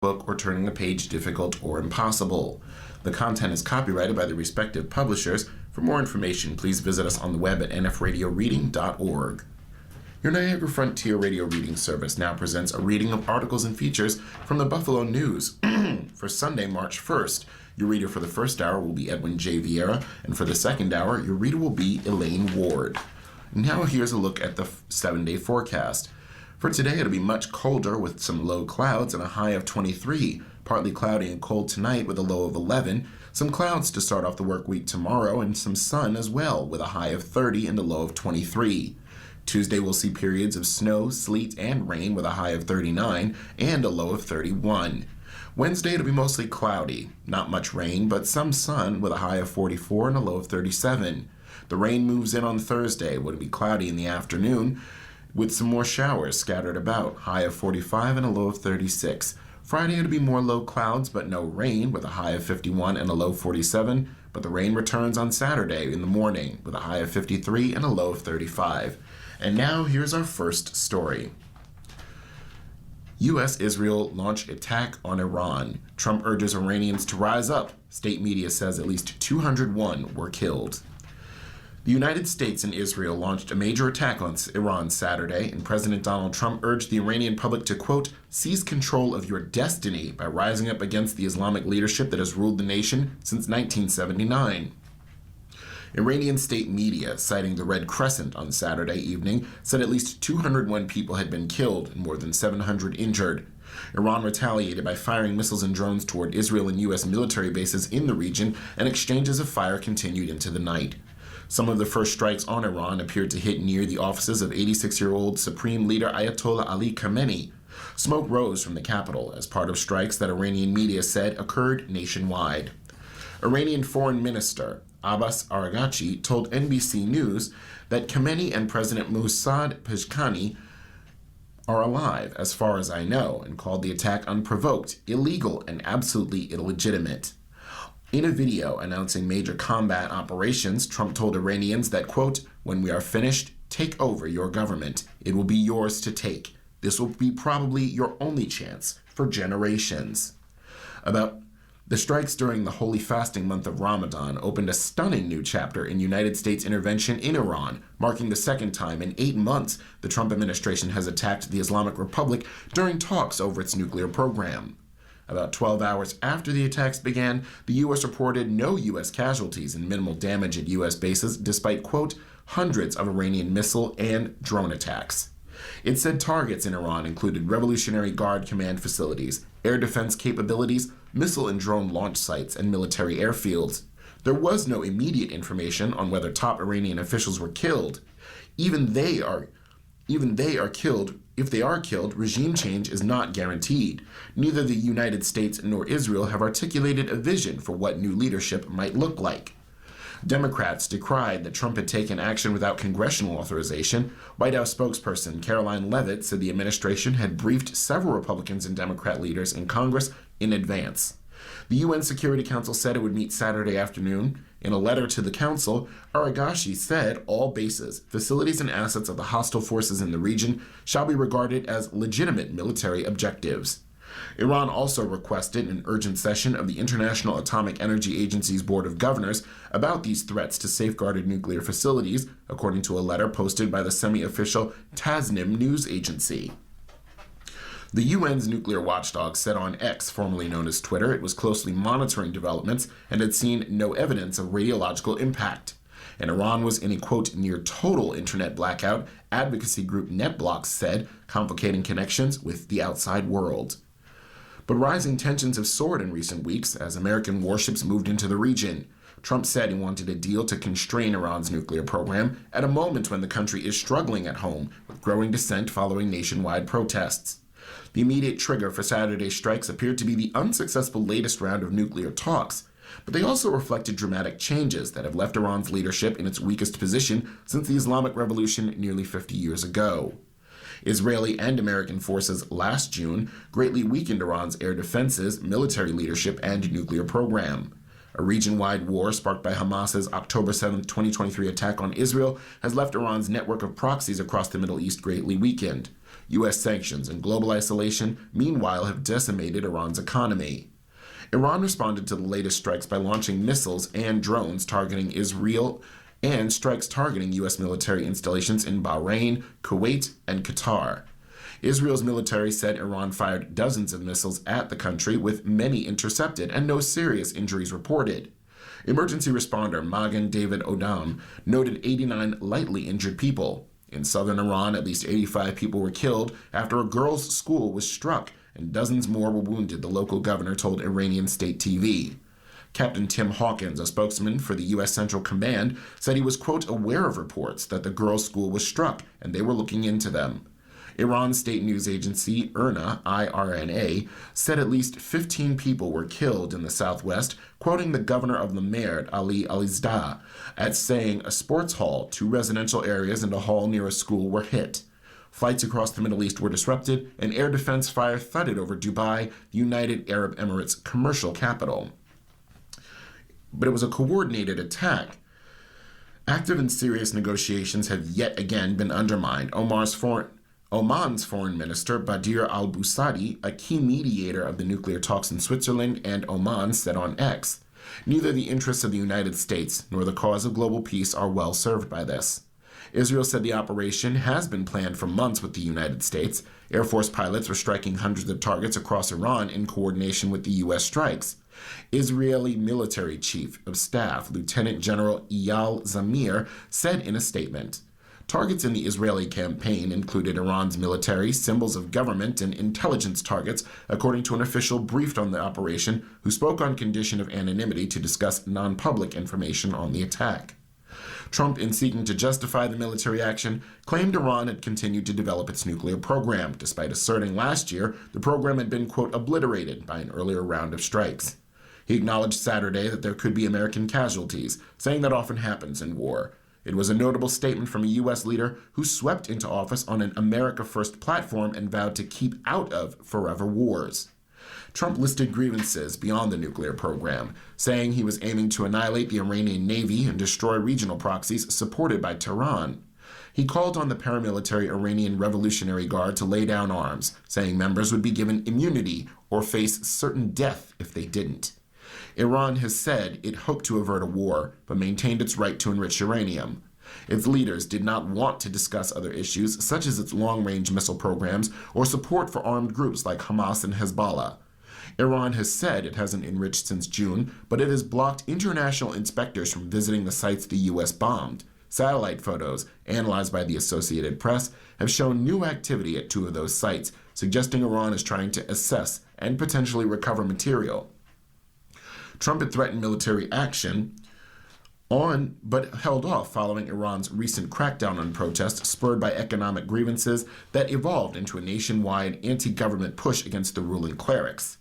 book or turning a page difficult or impossible. The content is copyrighted by the respective publishers. For more information, please visit us on the web at nfradioreading.org. Your Niagara Frontier Radio Reading Service now presents a reading of articles and features from the Buffalo News for Sunday, March 1st. Your reader for the first hour will be Edwin J. Vieira, and for the second hour, your reader will be Elaine Ward. Now here's a look at the 7-day forecast. For today, it'll be much colder with some low clouds and a high of 23. Partly cloudy and cold tonight with a low of 11. Some clouds to start off the work week tomorrow and some sun as well with a high of 30 and a low of 23. Tuesday will see periods of snow, sleet, and rain with a high of 39 and a low of 31. Wednesday, it'll be mostly cloudy. Not much rain, but some sun with a high of 44 and a low of 37. The rain moves in on Thursday. It'll be cloudy in the afternoon with some more showers scattered about, high of 45 and a low of 36. Friday, it'll be more low clouds but no rain with a high of 51 and a low of 47, but the rain returns on Saturday in the morning with a high of 53 and a low of 35. And now here's our first story. U.S.-Israel launch attack on Iran. Trump urges Iranians to rise up. State media says at least 201 were killed. The United States and Israel launched a major attack on Iran Saturday, and President Donald Trump urged the Iranian public to, quote, seize control of your destiny by rising up against the Islamic leadership that has ruled the nation since 1979. Iranian state media, citing the Red Crescent on Saturday evening, said at least 201 people had been killed and more than 700 injured. Iran retaliated by firing missiles and drones toward Israel and U.S. military bases in the region, and exchanges of fire continued into the night. Some of the first strikes on Iran appeared to hit near the offices of 86-year-old Supreme Leader Ayatollah Ali Khamenei. Smoke rose from the capital as part of strikes that Iranian media said occurred nationwide. Iranian Foreign Minister Abbas Araghchi told NBC News that Khamenei and President Mohammad Pezeshkian are alive, as far as I know, and called the attack unprovoked, illegal, and absolutely illegitimate. In a video announcing major combat operations, Trump told Iranians that, quote, when we are finished, take over your government. It will be yours to take. This will be probably your only chance for generations. About the strikes during the holy fasting month of Ramadan opened a stunning new chapter in United States intervention in Iran, marking the second time in 8 months the Trump administration has attacked the Islamic Republic during talks over its nuclear program. About 12 hours after the attacks began, the U.S. reported no U.S. casualties and minimal damage at U.S. bases, despite, quote, hundreds of Iranian missile and drone attacks. It said targets in Iran included Revolutionary Guard command facilities, air defense capabilities, missile and drone launch sites, and military airfields. There was no immediate information on whether top Iranian officials were killed. Even they are killed. If they are killed, regime change is not guaranteed. Neither the United States nor Israel have articulated a vision for what new leadership might look like. Democrats decried that Trump had taken action without congressional authorization. White House spokesperson Caroline Leavitt said the administration had briefed several Republicans and Democrat leaders in Congress in advance. The UN Security Council said it would meet Saturday afternoon. In a letter to the council, Araghchi said all bases, facilities, and assets of the hostile forces in the region shall be regarded as legitimate military objectives. Iran also requested an urgent session of the International Atomic Energy Agency's Board of Governors about these threats to safeguarded nuclear facilities, according to a letter posted by the semi-official Tasnim news agency. The UN's nuclear watchdog said on X, formerly known as Twitter, it was closely monitoring developments and had seen no evidence of radiological impact. And Iran was in a, quote, near total internet blackout, advocacy group NetBlocks said, complicating connections with the outside world. But rising tensions have soared in recent weeks as American warships moved into the region. Trump said he wanted a deal to constrain Iran's nuclear program at a moment when the country is struggling at home with growing dissent following nationwide protests. The immediate trigger for Saturday's strikes appeared to be the unsuccessful latest round of nuclear talks, but they also reflected dramatic changes that have left Iran's leadership in its weakest position since the Islamic Revolution nearly 50 years ago. Israeli and American forces last June greatly weakened Iran's air defenses, military leadership, and nuclear program. A region-wide war sparked by Hamas's October 7, 2023 attack on Israel has left Iran's network of proxies across the Middle East greatly weakened. U.S. sanctions and global isolation, meanwhile, have decimated Iran's economy. Iran responded to the latest strikes by launching missiles and drones targeting Israel and strikes targeting U.S. military installations in Bahrain, Kuwait, and Qatar. Israel's military said Iran fired dozens of missiles at the country, with many intercepted and no serious injuries reported. Emergency responder Magen David Odom noted 89 lightly injured people. In southern Iran, at least 85 people were killed after a girls' school was struck, and dozens more were wounded, the local governor told Iranian state TV. Captain Tim Hawkins, a spokesman for the U.S. Central Command, said he was, quote, aware of reports that the girls' school was struck and they were looking into them. Iran's state news agency, IRNA, said at least 15 people were killed in the southwest, quoting the governor of Lamerd, Ali Alizda, as saying a sports hall, 2 residential areas, and a hall near a school were hit. Flights across the Middle East were disrupted, and air defense fire thudded over Dubai, the United Arab Emirates' commercial capital. But it was a coordinated attack. Active and serious negotiations have yet again been undermined. Oman's foreign minister, Badir al-Busadi, a key mediator of the nuclear talks in Switzerland and Oman, said on X, "Neither the interests of the United States nor the cause of global peace are well served by this." Israel said the operation has been planned for months with the United States. Air Force pilots were striking hundreds of targets across Iran in coordination with the U.S. strikes. Israeli military chief of staff, Lieutenant General Eyal Zamir, said in a statement, "Targets in the Israeli campaign included Iran's military, symbols of government, and intelligence targets, according to an official briefed on the operation who spoke on condition of anonymity to discuss non-public information on the attack." Trump, in seeking to justify the military action, claimed Iran had continued to develop its nuclear program, despite asserting last year the program had been, quote, obliterated by an earlier round of strikes. He acknowledged Saturday that there could be American casualties, saying that often happens in war. It was a notable statement from a U.S. leader who swept into office on an America First platform and vowed to keep out of forever wars. Trump listed grievances beyond the nuclear program, saying he was aiming to annihilate the Iranian Navy and destroy regional proxies supported by Tehran. He called on the paramilitary Iranian Revolutionary Guard to lay down arms, saying members would be given immunity or face certain death if they didn't. Iran has said it hoped to avert a war, but maintained its right to enrich uranium. Its leaders did not want to discuss other issues, such as its long-range missile programs or support for armed groups like Hamas and Hezbollah. Iran has said it hasn't enriched since June, but it has blocked international inspectors from visiting the sites the U.S. bombed. Satellite photos, analyzed by the Associated Press, have shown new activity at 2 of those sites, suggesting Iran is trying to assess and potentially recover material. Trump had threatened military action but held off following Iran's recent crackdown on protests spurred by economic grievances that evolved into a nationwide anti-government push against the ruling clerics.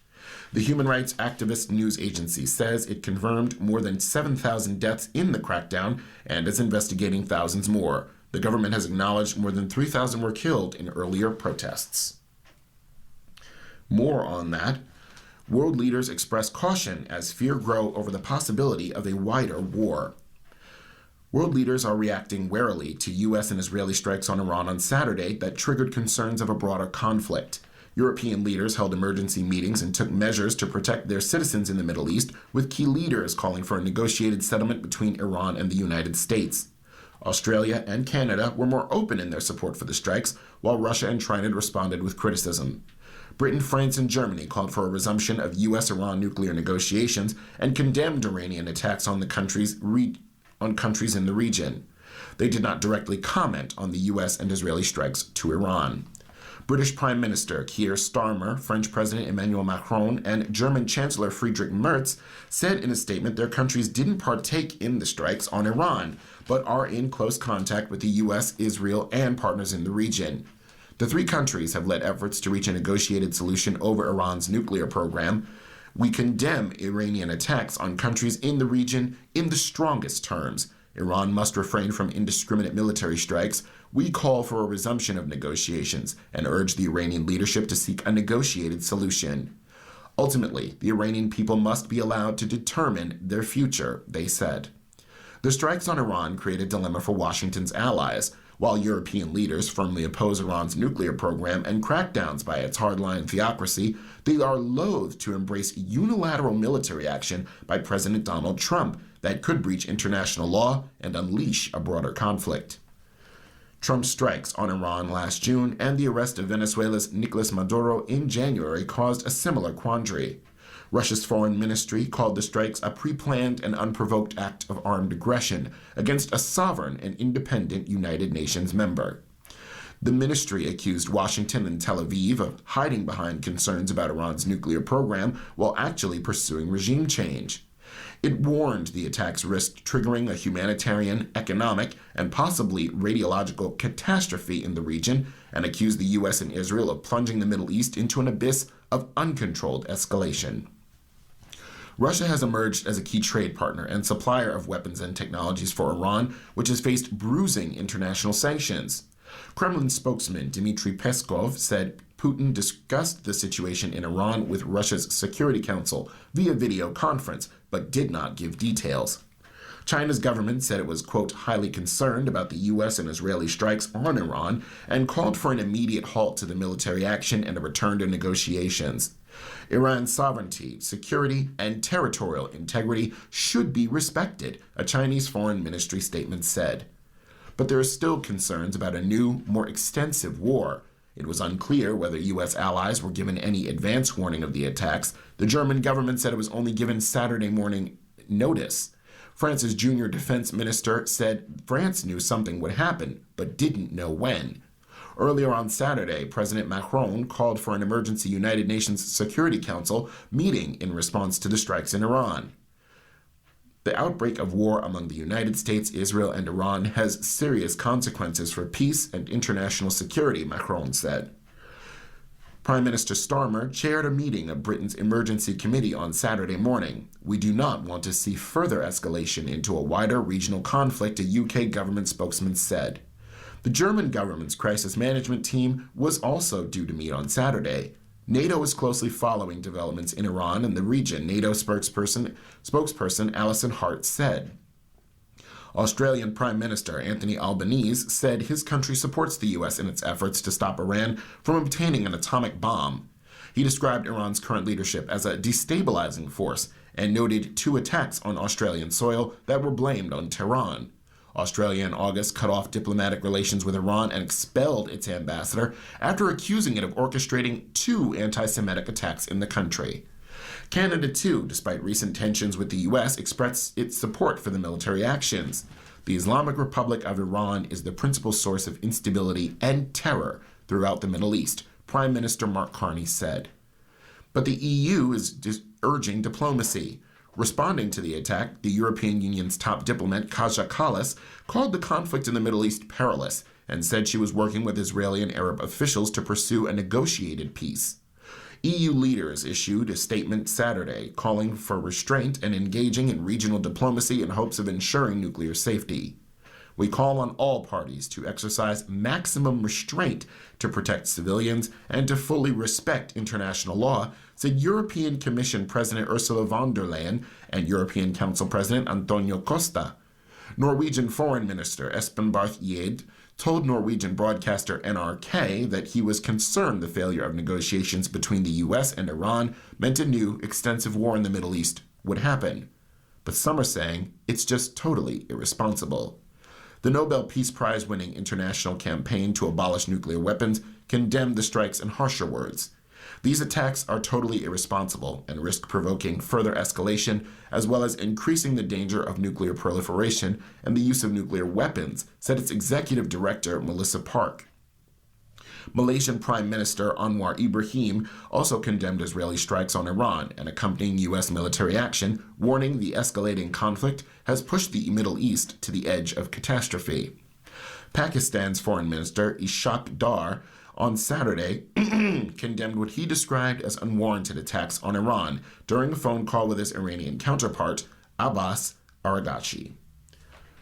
The human rights activist news agency says it confirmed more than 7,000 deaths in the crackdown and is investigating thousands more. The government has acknowledged more than 3,000 were killed in earlier protests. More on that. World leaders express caution as fear grows over the possibility of a wider war. World leaders are reacting warily to U.S. and Israeli strikes on Iran on Saturday that triggered concerns of a broader conflict. European leaders held emergency meetings and took measures to protect their citizens in the Middle East, with key leaders calling for a negotiated settlement between Iran and the United States. Australia and Canada were more open in their support for the strikes, while Russia and China responded with criticism. Britain, France, and Germany called for a resumption of U.S.-Iran nuclear negotiations and condemned Iranian attacks on countries in the region. They did not directly comment on the U.S. and Israeli strikes to Iran. British Prime Minister Keir Starmer, French President Emmanuel Macron, and German Chancellor Friedrich Merz said in a statement their countries didn't partake in the strikes on Iran, but are in close contact with the U.S., Israel, and partners in the region. The 3 countries have led efforts to reach a negotiated solution over Iran's nuclear program. We condemn Iranian attacks on countries in the region in the strongest terms. Iran must refrain from indiscriminate military strikes. We call for a resumption of negotiations and urge the Iranian leadership to seek a negotiated solution. Ultimately, the Iranian people must be allowed to determine their future, they said. The strikes on Iran create a dilemma for Washington's allies. While European leaders firmly oppose Iran's nuclear program and crackdowns by its hardline theocracy, they are loath to embrace unilateral military action by President Donald Trump that could breach international law and unleash a broader conflict. Trump's strikes on Iran last June and the arrest of Venezuela's Nicolas Maduro in January caused a similar quandary. Russia's foreign ministry called the strikes a pre-planned and unprovoked act of armed aggression against a sovereign and independent United Nations member. The ministry accused Washington and Tel Aviv of hiding behind concerns about Iran's nuclear program while actually pursuing regime change. It warned the attacks risked triggering a humanitarian, economic, and possibly radiological catastrophe in the region, and accused the U.S. and Israel of plunging the Middle East into an abyss of uncontrolled escalation. Russia has emerged as a key trade partner and supplier of weapons and technologies for Iran, which has faced bruising international sanctions. Kremlin spokesman Dmitry Peskov said Putin discussed the situation in Iran with Russia's Security Council via video conference, but did not give details. China's government said it was, quote, highly concerned about the U.S. and Israeli strikes on Iran and called for an immediate halt to the military action and a return to negotiations. Iran's sovereignty, security, and territorial integrity should be respected, a Chinese foreign ministry statement said. But there are still concerns about a new, more extensive war. It was unclear whether U.S. allies were given any advance warning of the attacks. The German government said it was only given Saturday morning notice. France's junior defense minister said France knew something would happen, but didn't know when. Earlier on Saturday, President Macron called for an emergency United Nations Security Council meeting in response to the strikes in Iran. The outbreak of war among the United States, Israel, and Iran has serious consequences for peace and international security, Macron said. Prime Minister Starmer chaired a meeting of Britain's Emergency Committee on Saturday morning. We do not want to see further escalation into a wider regional conflict, a UK government spokesman said. The German government's crisis management team was also due to meet on Saturday. NATO is closely following developments in Iran and the region, NATO spokesperson Alison Hart said. Australian Prime Minister Anthony Albanese said his country supports the U.S. in its efforts to stop Iran from obtaining an atomic bomb. He described Iran's current leadership as a destabilizing force and noted 2 attacks on Australian soil that were blamed on Tehran. Australia in August cut off diplomatic relations with Iran and expelled its ambassador after accusing it of orchestrating 2 anti-Semitic attacks in the country. Canada, too, despite recent tensions with the U.S., expressed its support for the military actions. The Islamic Republic of Iran is the principal source of instability and terror throughout the Middle East, Prime Minister Mark Carney said. But the EU is urging diplomacy. Responding to the attack, the European Union's top diplomat, Kaja Kallas, called the conflict in the Middle East perilous and said she was working with Israeli and Arab officials to pursue a negotiated peace. EU leaders issued a statement Saturday calling for restraint and engaging in regional diplomacy in hopes of ensuring nuclear safety. We call on all parties to exercise maximum restraint to protect civilians and to fully respect international law, said European Commission President Ursula von der Leyen and European Council President Antonio Costa. Norwegian Foreign Minister Espen Barth Eide told Norwegian broadcaster NRK that he was concerned the failure of negotiations between the U.S. and Iran meant a new, extensive war in the Middle East would happen. But some are saying it's just totally irresponsible. The Nobel Peace Prize-winning International Campaign to Abolish Nuclear Weapons condemned the strikes in harsher words. These attacks are totally irresponsible and risk provoking further escalation, as well as increasing the danger of nuclear proliferation and the use of nuclear weapons, said its executive director, Melissa Park. Malaysian Prime Minister Anwar Ibrahim also condemned Israeli strikes on Iran and accompanying U.S. military action, warning the escalating conflict has pushed the Middle East to the edge of catastrophe. Pakistan's Foreign Minister Ishaq Dar on Saturday condemned what he described as unwarranted attacks on Iran during a phone call with his Iranian counterpart, Abbas Araghchi.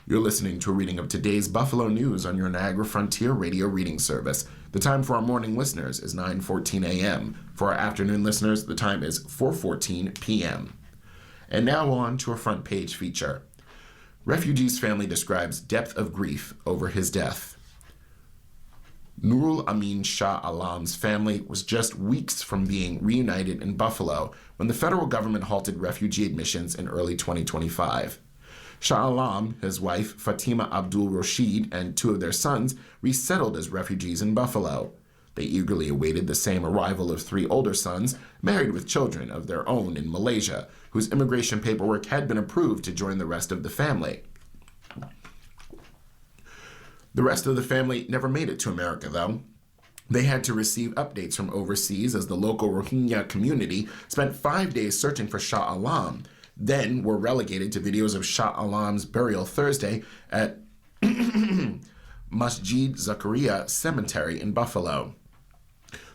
You're listening to a reading of today's Buffalo News on your Niagara Frontier Radio reading service. The time for our morning listeners is 9:14 a.m. For our afternoon listeners, the time is 4:14 p.m. And now on to a front page feature. Refugee's family describes depth of grief over his death. Nurul Amin Shah Alam's family was just weeks from being reunited in Buffalo when the federal government halted refugee admissions in early 2025. Shah Alam, his wife Fatima Abdul Rashid, and two of their sons resettled as refugees in Buffalo. They eagerly awaited the same arrival of three older sons, married with children of their own in Malaysia, whose immigration paperwork had been approved to join the rest of the family. The rest of the family never made it to America, though. They had to receive updates from overseas as the local Rohingya community spent 5 days searching for Shah Alam, then were relegated to videos of Shah Alam's burial Thursday at Masjid Zakaria Cemetery in Buffalo.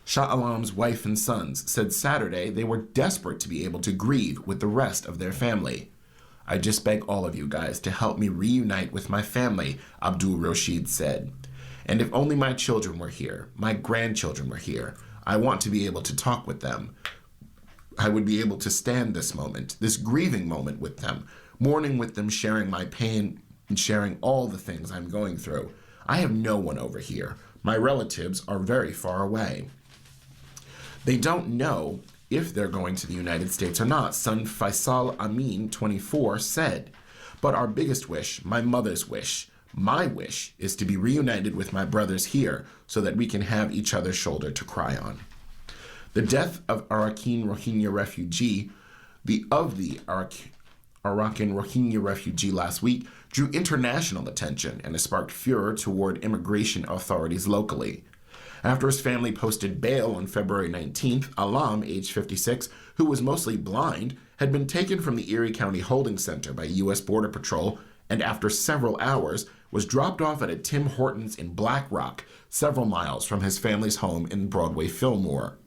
Shah Alam's wife and sons said Saturday they were desperate to be able to grieve with the rest of their family. "I just beg all of you guys to help me reunite with my family," Abdul Rashid said. "And if only my children were here, my grandchildren were here, I want to be able to talk with them. I would be able to stand this moment, this grieving moment with them, mourning with them, sharing my pain and sharing all the things I'm going through. I have no one over here. My relatives are very far away. They don't know if they're going to the United States or not," son Faisal Amin, 24, said. "But our biggest wish, my mother's wish, my wish, is to be reunited with my brothers here so that we can have each other's shoulder to cry on." The death of Arakan Rohingya refugee, the Arakan Rohingya refugee last week drew international attention and has sparked furor toward immigration authorities locally. After his family posted bail on February 19th, Alam, age 56, who was mostly blind, had been taken from the Erie County Holding Center by U.S. Border Patrol and after several hours was dropped off at a Tim Hortons in Black Rock, several miles from his family's home in Broadway Fillmore.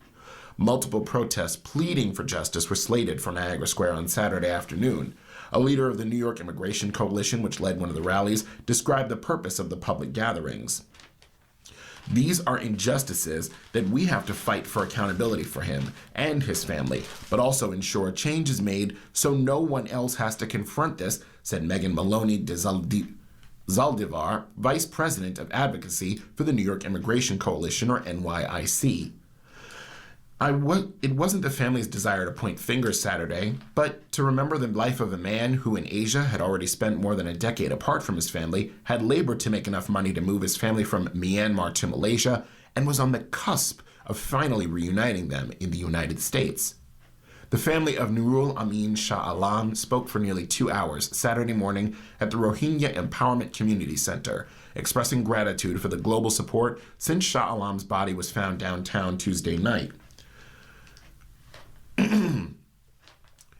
Multiple protests pleading for justice were slated for Niagara Square on Saturday afternoon. A leader of the New York Immigration Coalition, which led one of the rallies, described the purpose of the public gatherings. "These are injustices that we have to fight for accountability for him and his family, but also ensure change is made so no one else has to confront this," said Megan Maloney de Zaldivar, Vice President of Advocacy for the New York Immigration Coalition, or NYIC. It wasn't the family's desire to point fingers Saturday, but to remember the life of a man who in Asia had already spent more than a decade apart from his family, had labored to make enough money to move his family from Myanmar to Malaysia, and was on the cusp of finally reuniting them in the United States. The family of Nurul Amin Shah Alam spoke for nearly 2 hours Saturday morning at the Rohingya Empowerment Community Center, expressing gratitude for the global support since Shah Alam's body was found downtown Tuesday night.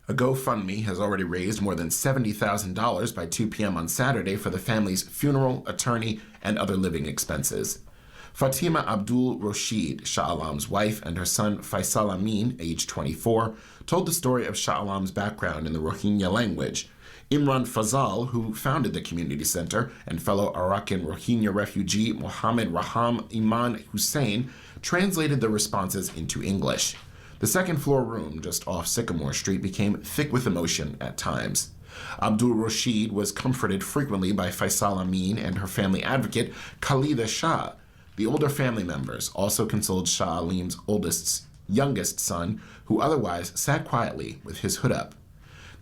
A GoFundMe has already raised more than $70,000 by 2 p.m. on Saturday for the family's funeral, attorney, and other living expenses. Fatima Abdul Rashid, Shah Alam's wife, and her son Faisal Amin, age 24, told the story of Shah Alam's background in the Rohingya language. Imran Fazal, who founded the community center, and fellow Arakan Rohingya refugee Mohammed Raham Iman Hussein translated the responses into English. The second-floor room just off Sycamore Street became thick with emotion at times. Abdul Rashid was comforted frequently by Faisal Amin and her family advocate, Khalida Shah. The older family members also consoled Shah Alim's youngest son, who otherwise sat quietly with his hood up.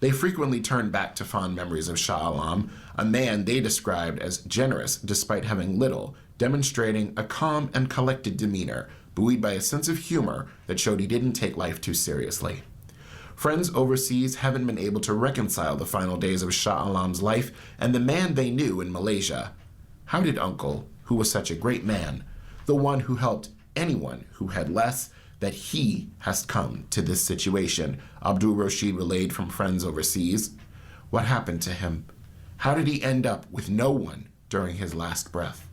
They frequently turned back to fond memories of Shah Alam, a man they described as generous despite having little, demonstrating a calm and collected demeanor, buoyed by a sense of humor that showed he didn't take life too seriously. Friends overseas haven't been able to reconcile the final days of Shah Alam's life and the man they knew in Malaysia. How did Uncle, who was such a great man, the one who helped anyone who had less, that he has come to this situation? Abdul Rashid relayed from friends overseas. What happened to him? How did he end up with no one during his last breath?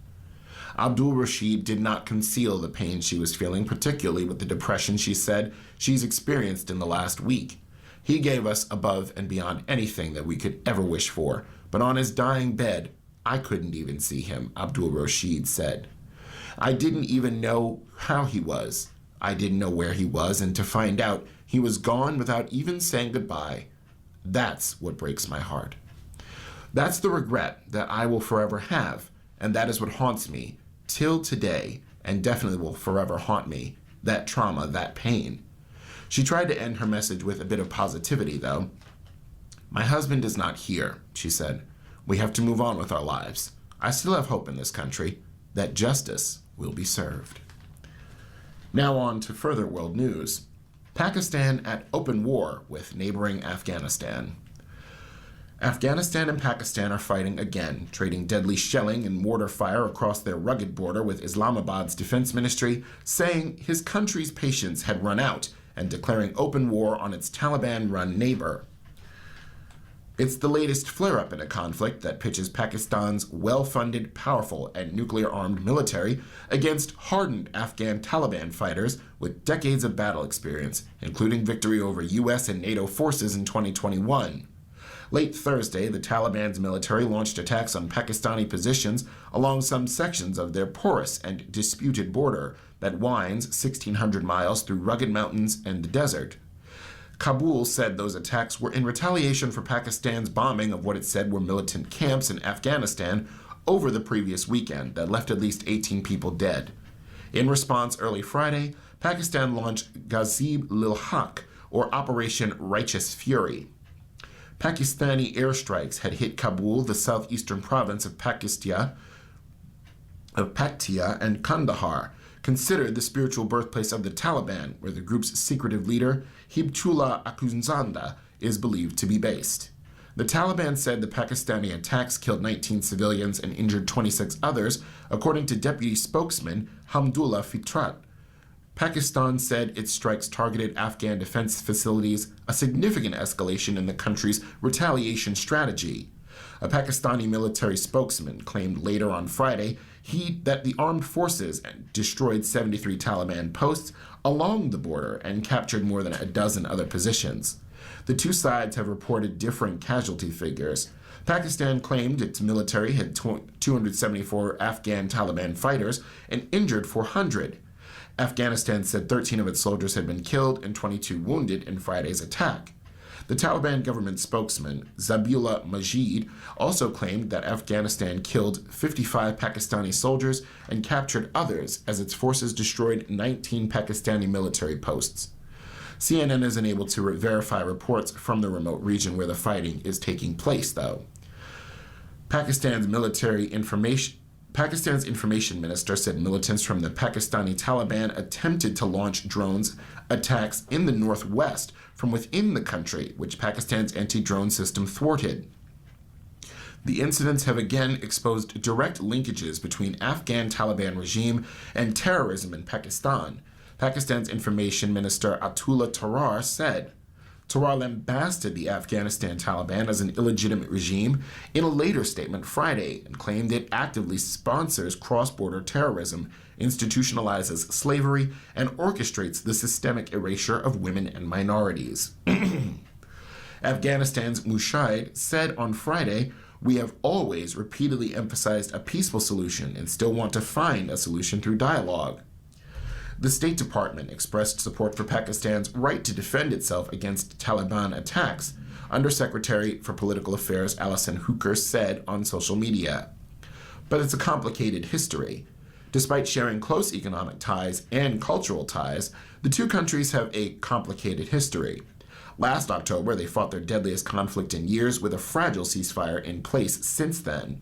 Abdul Rashid did not conceal the pain she was feeling, particularly with the depression she said she's experienced in the last week. He gave us above and beyond anything that we could ever wish for, but on his dying bed, I couldn't even see him, Abdul Rashid said. I didn't even know how he was. I didn't know where he was, and to find out he was gone without even saying goodbye, that's what breaks my heart. That's the regret that I will forever have, and that is what haunts me till today, and definitely will forever haunt me. That trauma, that pain. She tried to end her message with a bit of positivity, though. My husband is not here, she said. We have to move on with our lives. I still have hope in this country that justice will be served. Now on to further world news. Pakistan at open war with neighboring Afghanistan. Afghanistan and Pakistan are fighting again, trading deadly shelling and mortar fire across their rugged border, with Islamabad's defense ministry saying his country's patience had run out and declaring open war on its Taliban-run neighbor. It's the latest flare-up in a conflict that pitches Pakistan's well-funded, powerful, and nuclear-armed military against hardened Afghan Taliban fighters with decades of battle experience, including victory over U.S. and NATO forces in 2021. Late Thursday, the Taliban's military launched attacks on Pakistani positions along some sections of their porous and disputed border that winds 1,600 miles through rugged mountains and the desert. Kabul said those attacks were in retaliation for Pakistan's bombing of what it said were militant camps in Afghanistan over the previous weekend that left at least 18 people dead. In response, early Friday, Pakistan launched Ghazib-ul-Haq, or Operation Righteous Fury. Pakistani airstrikes had hit Kabul, the southeastern province of Paktia and Kandahar, considered the spiritual birthplace of the Taliban, where the group's secretive leader, Hibtullah Akhundzada, is believed to be based. The Taliban said the Pakistani attacks killed 19 civilians and injured 26 others, according to deputy spokesman Hamdullah Fitrat. Pakistan said its strikes targeted Afghan defense facilities, a significant escalation in the country's retaliation strategy. A Pakistani military spokesman claimed later on Friday that the armed forces destroyed 73 Taliban posts along the border and captured more than a dozen other positions. The two sides have reported different casualty figures. Pakistan claimed its military had 274 Afghan Taliban fighters and injured 400. Afghanistan said 13 of its soldiers had been killed and 22 wounded in Friday's attack. The Taliban government spokesman, Zabihullah Mujahid, also claimed that Afghanistan killed 55 Pakistani soldiers and captured others as its forces destroyed 19 Pakistani military posts. CNN isn't able to verify reports from the remote region where the fighting is taking place, though. Pakistan's information minister said militants from the Pakistani Taliban attempted to launch drones attacks in the northwest from within the country, which Pakistan's anti-drone system thwarted. The incidents have again exposed direct linkages between Afghan Taliban regime and terrorism in Pakistan. Pakistan's information minister Atullah Tarar said. Tarar lambasted the Afghanistan Taliban as an illegitimate regime in a later statement Friday and claimed it actively sponsors cross-border terrorism, institutionalizes slavery, and orchestrates the systemic erasure of women and minorities. Afghanistan's Mujahid said on Friday, "We have always repeatedly emphasized a peaceful solution and still want to find a solution through dialogue." The State Department expressed support for Pakistan's right to defend itself against Taliban attacks, Undersecretary for Political Affairs Alison Hooker said on social media. But it's a complicated history. Despite sharing close economic ties and cultural ties, the two countries have a complicated history. Last October, they fought their deadliest conflict in years with a fragile ceasefire in place since then.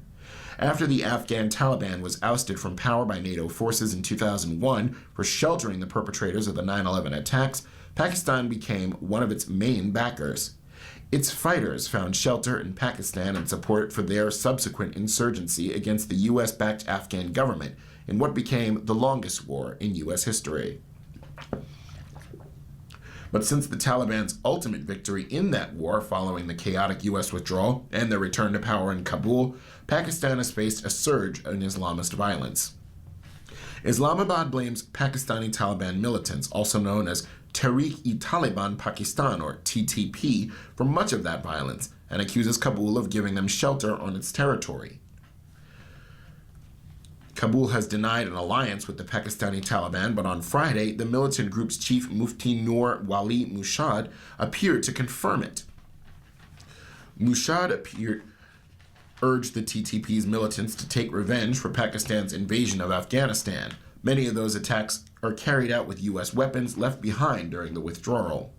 After the Afghan Taliban was ousted from power by NATO forces in 2001 for sheltering the perpetrators of the 9/11 attacks, Pakistan became one of its main backers. Its fighters found shelter in Pakistan and support for their subsequent insurgency against the U.S.-backed Afghan government in what became the longest war in U.S. history. But since the Taliban's ultimate victory in that war following the chaotic U.S. withdrawal and their return to power in Kabul, Pakistan has faced a surge in Islamist violence. Islamabad blames Pakistani Taliban militants, also known as Tehreek-e-Taliban Pakistan, or TTP, for much of that violence, and accuses Kabul of giving them shelter on its territory. Kabul has denied an alliance with the Pakistani Taliban, but on Friday, the militant group's chief Mufti Noor Wali Murshid appeared to confirm it. Murshid urged the TTP's militants to take revenge for Pakistan's invasion of Afghanistan. Many of those attacks are carried out with U.S. weapons left behind during the withdrawal.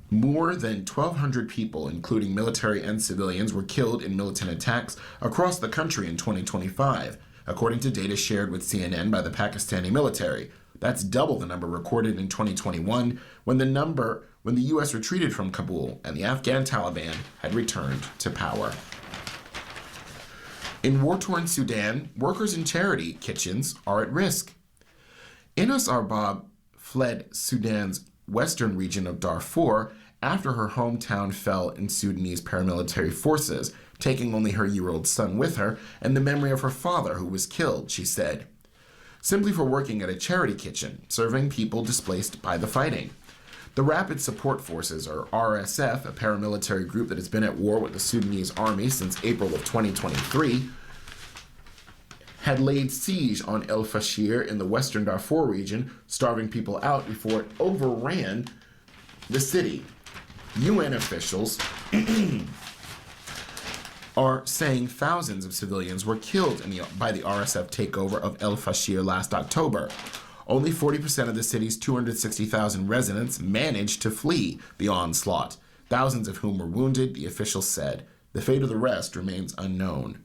More than 1,200 people, including military and civilians, were killed in militant attacks across the country in 2025, according to data shared with CNN by the Pakistani military. That's double the number recorded in 2021 when the U.S. retreated from Kabul and the Afghan Taliban had returned to power. In war-torn Sudan, workers in charity kitchens are at risk. Inas Arbab fled Sudan's western region of Darfur after her hometown fell in Sudanese paramilitary forces, taking only her year-old son with her and the memory of her father who was killed, she said, simply for working at a charity kitchen, serving people displaced by the fighting. The Rapid Support Forces, or RSF, a paramilitary group that has been at war with the Sudanese army since April of 2023, had laid siege on El Fasher in the western Darfur region, starving people out before it overran the city. UN officials are saying thousands of civilians were killed by the RSF takeover of El Fasher last October. Only 40% of the city's 260,000 residents managed to flee the onslaught, thousands of whom were wounded, the officials said. The fate of the rest remains unknown.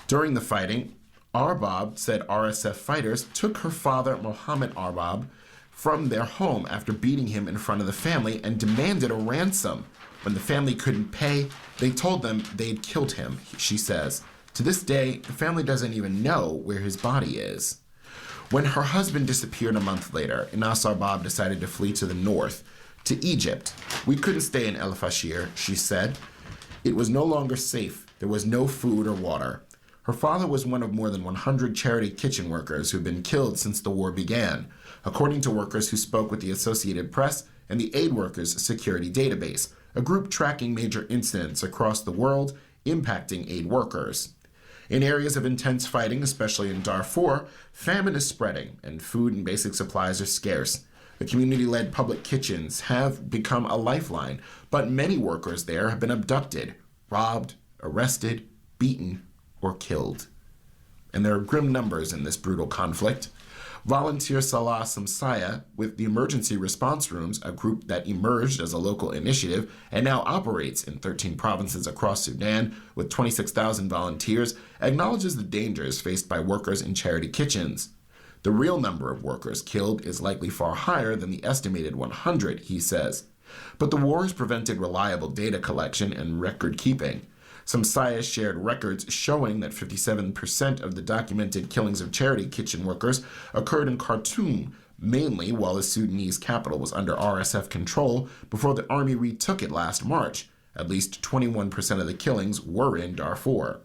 During the fighting, Arbab said RSF fighters took her father, Mohammed Arbab, from their home after beating him in front of the family and demanded a ransom. When the family couldn't pay, they told them they'd killed him, she says. To this day, the family doesn't even know where his body is. When her husband disappeared a month later, Inas Arbab decided to flee to the north, to Egypt. We couldn't stay in El Fasher, she said. It was no longer safe. There was no food or water. Her father was one of more than 100 charity kitchen workers who've been killed since the war began, according to workers who spoke with the Associated Press and the Aid Workers Security Database, a group tracking major incidents across the world impacting aid workers. In areas of intense fighting, especially in Darfur, famine is spreading and food and basic supplies are scarce. The community-led public kitchens have become a lifeline, but many workers there have been abducted, robbed, arrested, beaten, or killed. And there are grim numbers in this brutal conflict. Volunteer Salah Samsaya with the Emergency Response Rooms, a group that emerged as a local initiative and now operates in 13 provinces across Sudan with 26,000 volunteers, acknowledges the dangers faced by workers in charity kitchens. The real number of workers killed is likely far higher than the estimated 100, he says. But the war has prevented reliable data collection and record keeping. Samsaya shared records showing that 57% of the documented killings of charity kitchen workers occurred in Khartoum, mainly while the Sudanese capital was under RSF control before the army retook it last March. At least 21% of the killings were in Darfur.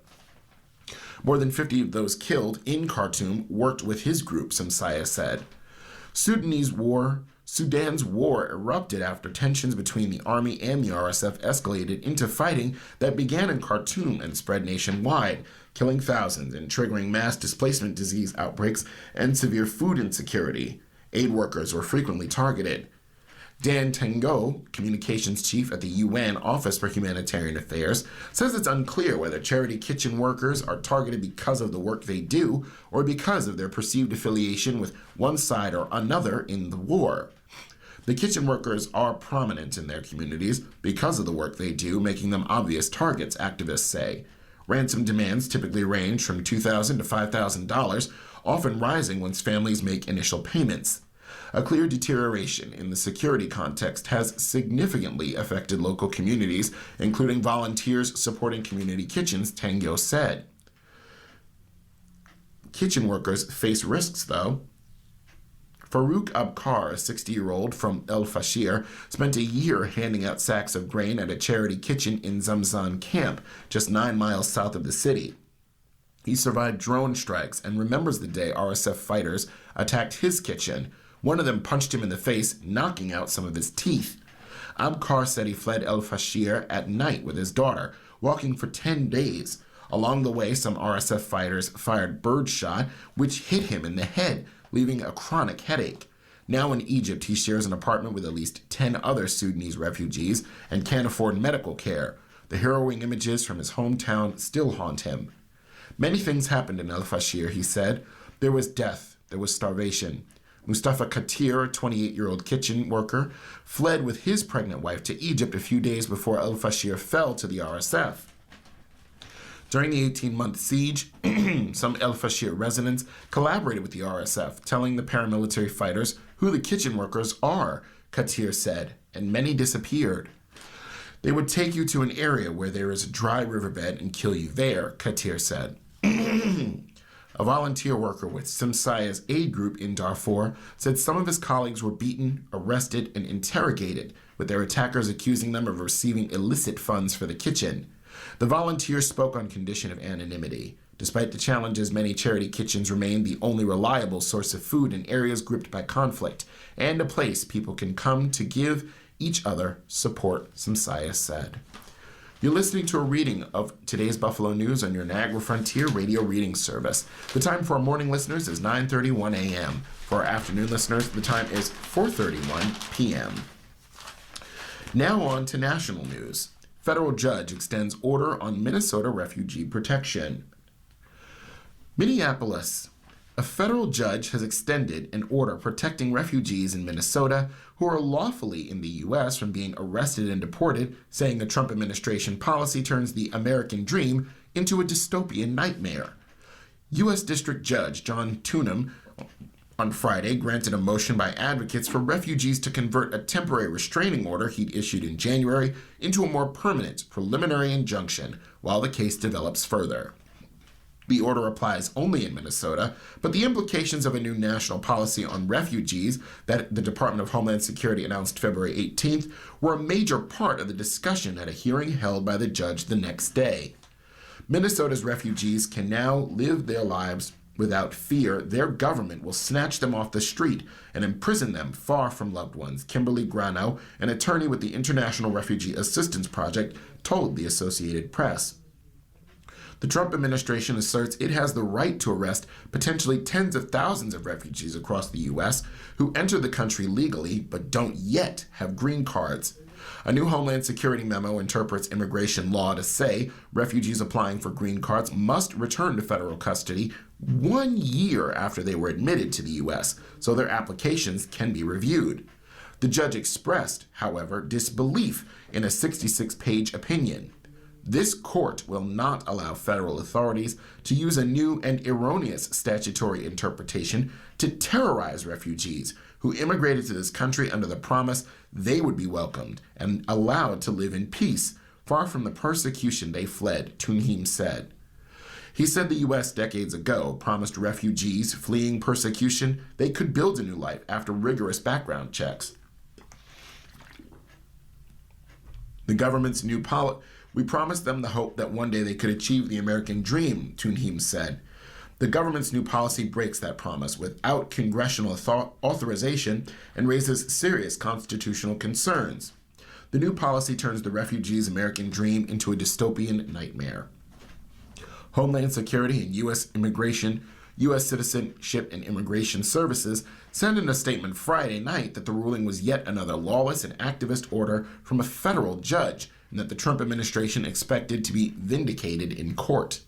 More than 50 of those killed in Khartoum worked with his group, Samsaya said. Sudan's war erupted after tensions between the army and the RSF escalated into fighting that began in Khartoum and spread nationwide, killing thousands and triggering mass displacement disease outbreaks and severe food insecurity. Aid workers were frequently targeted. Dan Tengo, communications chief at the UN Office for Humanitarian Affairs, says it's unclear whether charity kitchen workers are targeted because of the work they do or because of their perceived affiliation with one side or another in the war. The kitchen workers are prominent in their communities because of the work they do, making them obvious targets, activists say. Ransom demands typically range from $2,000 to $5,000, often rising once families make initial payments. A clear deterioration in the security context has significantly affected local communities, including volunteers supporting community kitchens, Tango said. Kitchen workers face risks, though. Farouk Abkar, a 60-year-old from El Fasher, spent a year handing out sacks of grain at a charity kitchen in Zamzan camp, just 9 miles south of the city. He survived drone strikes and remembers the day RSF fighters attacked his kitchen. One of them punched him in the face, knocking out some of his teeth. Abkar said he fled El Fasher at night with his daughter, walking for 10 days. Along the way, some RSF fighters fired birdshot, which hit him in the head, leaving a chronic headache. Now in Egypt, he shares an apartment with at least 10 other Sudanese refugees and can't afford medical care. The harrowing images from his hometown still haunt him. Many things happened in El-Fashir, he said. There was death. There was starvation. Mustafa Katir, a 28-year-old kitchen worker, fled with his pregnant wife to Egypt a few days before El-Fashir fell to the RSF. During the 18-month siege, some El-Fashir residents collaborated with the RSF, telling the paramilitary fighters who the kitchen workers are, Katir said, and many disappeared. They would take you to an area where there is a dry riverbed and kill you there, Katir said. A volunteer worker with Simsaya's aid group in Darfur said some of his colleagues were beaten, arrested, and interrogated, with their attackers accusing them of receiving illicit funds for the kitchen. The volunteers spoke on condition of anonymity. Despite the challenges, many charity kitchens remain the only reliable source of food in areas gripped by conflict, and a place people can come to give each other support, Simsaya said. You're listening to a reading of today's Buffalo News on your Niagara Frontier radio reading service. The time for our morning listeners is 9:31 a.m. For our afternoon listeners, the time is 4:31 p.m. Now on to national news. Federal judge extends order on Minnesota refugee protection. Minneapolis. A federal judge has extended an order protecting refugees in Minnesota who are lawfully in the U.S. from being arrested and deported, saying the Trump administration policy turns the American dream into a dystopian nightmare. U.S. District Judge John Tunham on Friday granted a motion by advocates for refugees to convert a temporary restraining order he'd issued in January into a more permanent preliminary injunction while the case develops further. The order applies only in Minnesota, but the implications of a new national policy on refugees that the Department of Homeland Security announced February 18th were a major part of the discussion at a hearing held by the judge the next day. Minnesota's refugees can now live their lives without fear their government will snatch them off the street and imprison them far from loved ones, Kimberly Grano, an attorney with the International Refugee Assistance Project, told the Associated Press. The Trump administration asserts it has the right to arrest potentially tens of thousands of refugees across the U.S. who enter the country legally but don't yet have green cards. A new Homeland Security memo interprets immigration law to say refugees applying for green cards must return to federal custody 1 year after they were admitted to the U.S., so their applications can be reviewed. The judge expressed, however, disbelief in a 66-page opinion. This court will not allow federal authorities to use a new and erroneous statutory interpretation to terrorize refugees who immigrated to this country under the promise they would be welcomed and allowed to live in peace, far from the persecution they fled, Tunhim said. He said the U.S. decades ago promised refugees fleeing persecution they could build a new life after rigorous background checks. The government's new policy. We promised them the hope that one day they could achieve the American dream, Tunhim said. The government's new policy breaks that promise without congressional authorization and raises serious constitutional concerns. The new policy turns the refugees' American dream into a dystopian nightmare. Homeland Security and U.S. Citizenship and Immigration Services said in a statement Friday night that the ruling was yet another lawless and activist order from a federal judge, and that the Trump administration expected to be vindicated in court.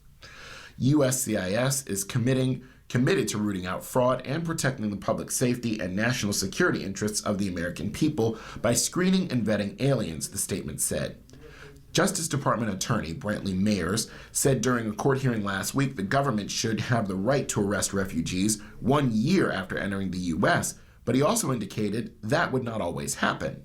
USCIS is committed to rooting out fraud and protecting the public safety and national security interests of the American people by screening and vetting aliens, the statement said. Justice Department Attorney Brantley Mayers said during a court hearing last week the government should have the right to arrest refugees 1 year after entering the U.S., but he also indicated that would not always happen.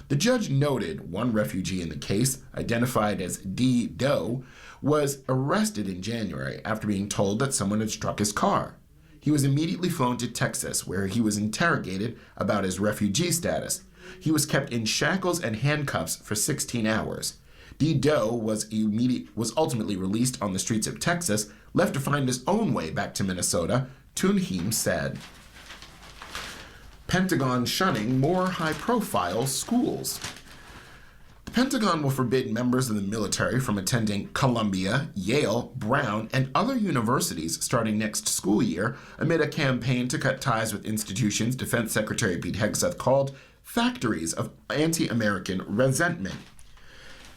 The judge noted one refugee in the case, identified as D. Doe, was arrested in January after being told that someone had struck his car. He was immediately flown to Texas, where he was interrogated about his refugee status. He was kept in shackles and handcuffs for 16 hours. D. Doe was ultimately released on the streets of Texas, left to find his own way back to Minnesota, Tunhim said. Pentagon shunning more high-profile schools. The Pentagon will forbid members of the military from attending Columbia, Yale, Brown, and other universities starting next school year amid a campaign to cut ties with institutions Defense Secretary Pete Hegseth called factories of anti-American resentment.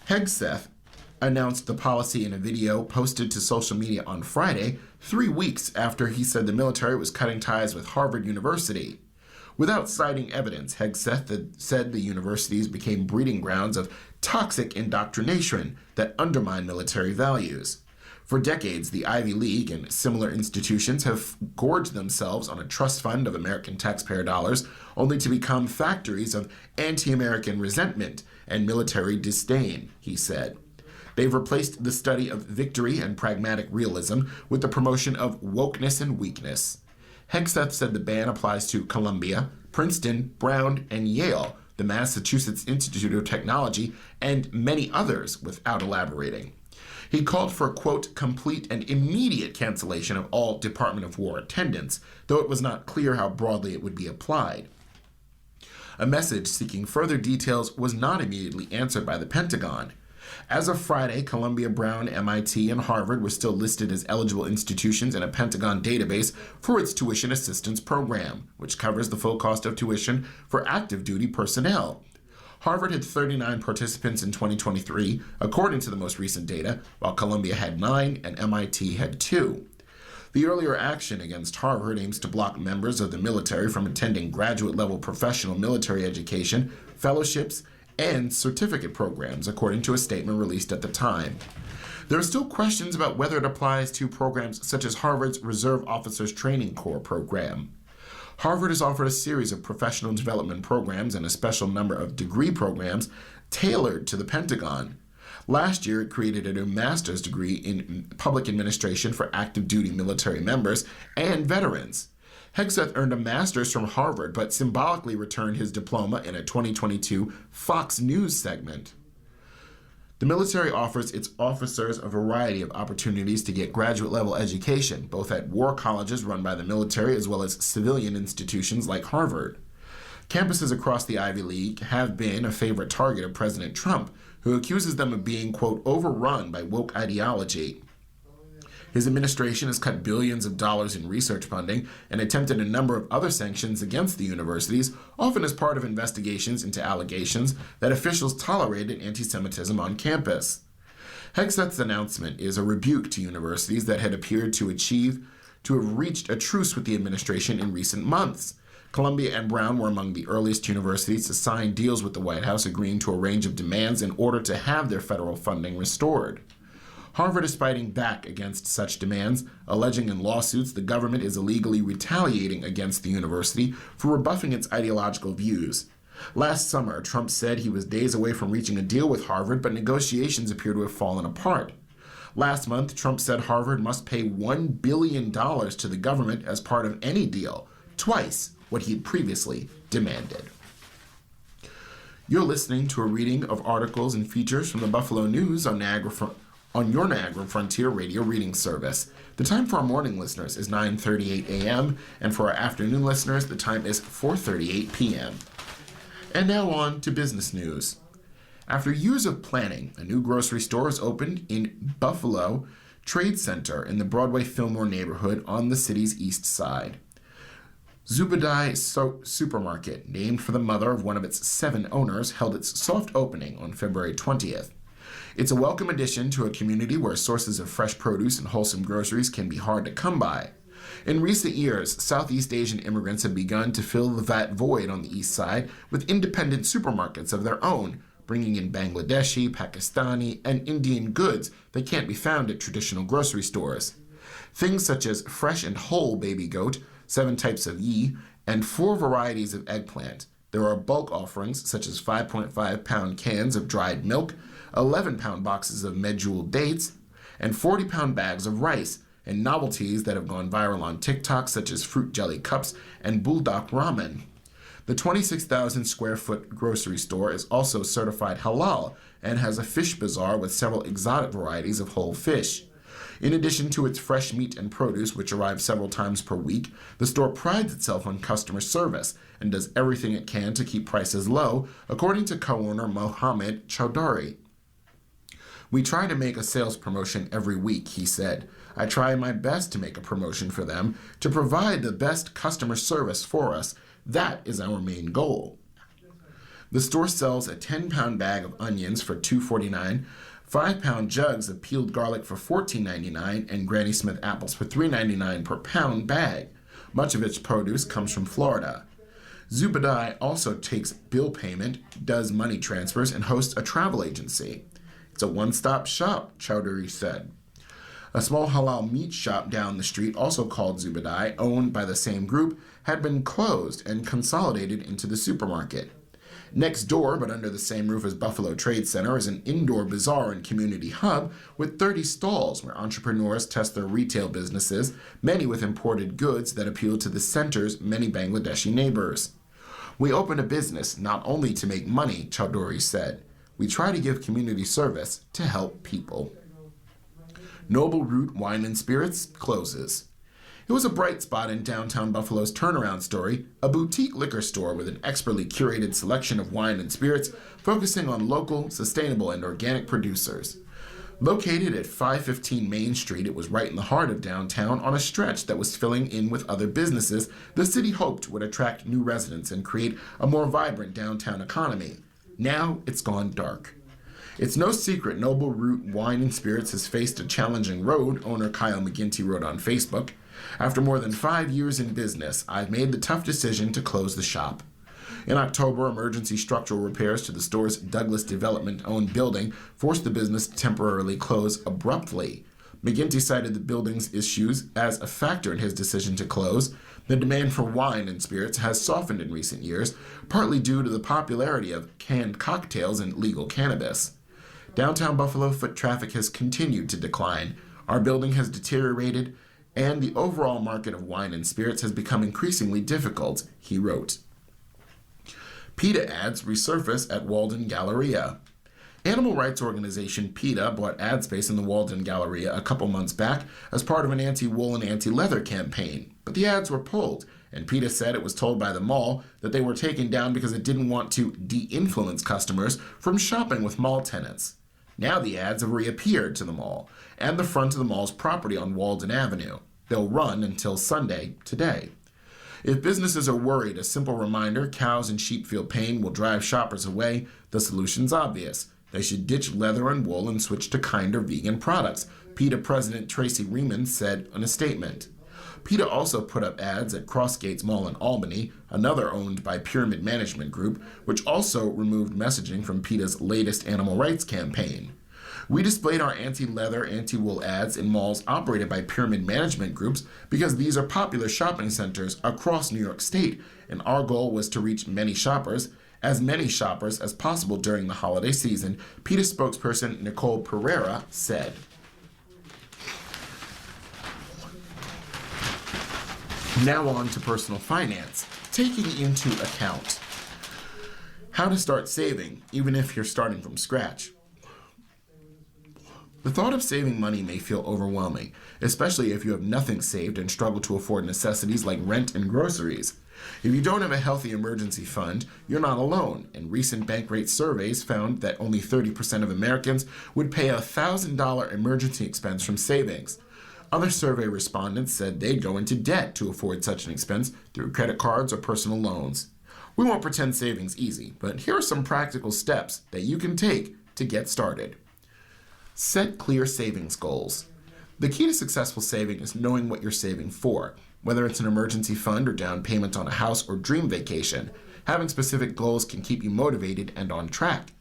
Hegseth announced the policy in a video posted to social media on Friday, 3 weeks after he said the military was cutting ties with Harvard University. Without citing evidence, Hegseth said the universities became breeding grounds of toxic indoctrination that undermine military values. For decades, the Ivy League and similar institutions have gorged themselves on a trust fund of American taxpayer dollars, only to become factories of anti-American resentment and military disdain, he said. They've replaced the study of victory and pragmatic realism with the promotion of wokeness and weakness. Hegseth said the ban applies to Columbia, Princeton, Brown, and Yale, the Massachusetts Institute of Technology, and many others, without elaborating. He called for, quote, complete and immediate cancellation of all Department of War attendance, though it was not clear how broadly it would be applied. A message seeking further details was not immediately answered by the Pentagon. As of Friday, Columbia, Brown, MIT, and Harvard were still listed as eligible institutions in a Pentagon database for its tuition assistance program, which covers the full cost of tuition for active duty personnel. Harvard had 39 participants in 2023, according to the most recent data, while Columbia had 9 and MIT had 2. The earlier action against Harvard aims to block members of the military from attending graduate-level professional military education, fellowships, and certificate programs, according to a statement released at the time. There are still questions about whether it applies to programs such as Harvard's Reserve Officers Training Corps program. Harvard has offered a series of professional development programs and a special number of degree programs tailored to the Pentagon. Last year, it created a new master's degree in public administration for active duty military members and veterans. Hegseth earned a master's from Harvard, but symbolically returned his diploma in a 2022 Fox News segment. The military offers its officers a variety of opportunities to get graduate-level education, both at war colleges run by the military as well as civilian institutions like Harvard. Campuses across the Ivy League have been a favorite target of President Trump, who accuses them of being, quote, overrun by woke ideology. His administration has cut billions of dollars in research funding and attempted a number of other sanctions against the universities, often as part of investigations into allegations that officials tolerated anti-Semitism on campus. Hegseth's announcement is a rebuke to universities that had appeared to have reached a truce with the administration in recent months. Columbia and Brown were among the earliest universities to sign deals with the White House, agreeing to a range of demands in order to have their federal funding restored. Harvard is fighting back against such demands, alleging in lawsuits the government is illegally retaliating against the university for rebuffing its ideological views. Last summer, Trump said he was days away from reaching a deal with Harvard, but negotiations appear to have fallen apart. Last month, Trump said Harvard must pay $1 billion to the government as part of any deal, twice what he had previously demanded. You're listening to a reading of articles and features from the Buffalo News on your Niagara Frontier Radio Reading Service. The time for our morning listeners is 9:38 a.m., and for our afternoon listeners, the time is 4:38 p.m. And now on to business news. After years of planning, a new grocery store is opened in Buffalo Trade Center in the Broadway Fillmore neighborhood on the city's east side. Zubadai Supermarket, named for the mother of one of its 7 owners, held its soft opening on February 20th. It's a welcome addition to a community where sources of fresh produce and wholesome groceries can be hard to come by. In recent years, Southeast Asian immigrants have begun to fill that void on the east side with independent supermarkets of their own, bringing in Bangladeshi, Pakistani, and Indian goods that can't be found at traditional grocery stores. Things such as fresh and whole baby goat, 7 types of yi, and 4 varieties of eggplant. There are bulk offerings such as 5.5-pound cans of dried milk, 11-pound boxes of medjool dates, and 40-pound bags of rice, and novelties that have gone viral on TikTok such as fruit jelly cups and buldak ramen. The 26,000 square foot grocery store is also certified halal and has a fish bazaar with several exotic varieties of whole fish. In addition to its fresh meat and produce, which arrive several times per week, the store prides itself on customer service and does everything it can to keep prices low, according to co-owner Mohammed Chowdhury. We try to make a sales promotion every week, he said. I try my best to make a promotion for them, to provide the best customer service for us. That is our main goal. The store sells a 10-pound bag of onions for $2.49, 5-pound jugs of peeled garlic for $14.99 and Granny Smith apples for $3.99 per pound bag. Much of its produce comes from Florida. Zubadai also takes bill payment, does money transfers, and hosts a travel agency. It's a one-stop shop, Chowdhury said. A small halal meat shop down the street, also called Zubadai, owned by the same group, had been closed and consolidated into the supermarket. Next door, but under the same roof as Buffalo Trade Center, is an indoor bazaar and community hub with 30 stalls where entrepreneurs test their retail businesses, many with imported goods that appeal to the center's many Bangladeshi neighbors. We open a business not only to make money, Chowdhury said. We try to give community service to help people. Noble Root Wine and Spirits closes. It was a bright spot in downtown Buffalo's turnaround story, a boutique liquor store with an expertly curated selection of wine and spirits focusing on local, sustainable, and organic producers. Located at 515 Main Street, it was right in the heart of downtown on a stretch that was filling in with other businesses the city hoped would attract new residents and create a more vibrant downtown economy. Now it's gone dark. It's no secret Noble Root Wine and Spirits has faced a challenging road, owner Kyle McGinty wrote on Facebook. After more than 5 years in business, I've made the tough decision to close the shop. In October, emergency structural repairs to the store's Douglas Development-owned building forced the business to temporarily close abruptly. McGinty cited the building's issues as a factor in his decision to close. The demand for wine and spirits has softened in recent years, partly due to the popularity of canned cocktails and legal cannabis. Downtown Buffalo foot traffic has continued to decline. Our building has deteriorated, and the overall market of wine and spirits has become increasingly difficult, he wrote. PETA ads resurface at Walden Galleria. Animal rights organization PETA bought ad space in the Walden Galleria a couple months back as part of an anti-wool and anti-leather campaign, but the ads were pulled, and PETA said it was told by the mall that they were taken down because it didn't want to de-influence customers from shopping with mall tenants. Now the ads have reappeared to the mall and the front of the mall's property on Walden Avenue. They'll run until Sunday today. If businesses are worried a simple reminder cows and sheep feel pain will drive shoppers away, the solution's obvious. They should ditch leather and wool and switch to kinder vegan products, PETA President Tracy Riemann said in a statement. PETA also put up ads at Crossgates Mall in Albany, another owned by Pyramid Management Group, which also removed messaging from PETA's latest animal rights campaign. We displayed our anti-leather, anti-wool ads in malls operated by Pyramid Management Groups because these are popular shopping centers across New York State, and our goal was to reach many shoppers as possible during the holiday season, PETA spokesperson Nicole Pereira said. Now on to personal finance, taking into account how to start saving, even if you're starting from scratch. The thought of saving money may feel overwhelming, especially if you have nothing saved and struggle to afford necessities like rent and groceries. If you don't have a healthy emergency fund, you're not alone, and recent Bankrate surveys found that only 30% of Americans would pay a $1,000 emergency expense from savings. Other survey respondents said they'd go into debt to afford such an expense through credit cards or personal loans. We won't pretend saving's easy, but here are some practical steps that you can take to get started. Set clear savings goals. The key to successful saving is knowing what you're saving for, whether it's an emergency fund or down payment on a house or dream vacation. Having specific goals can keep you motivated and on track.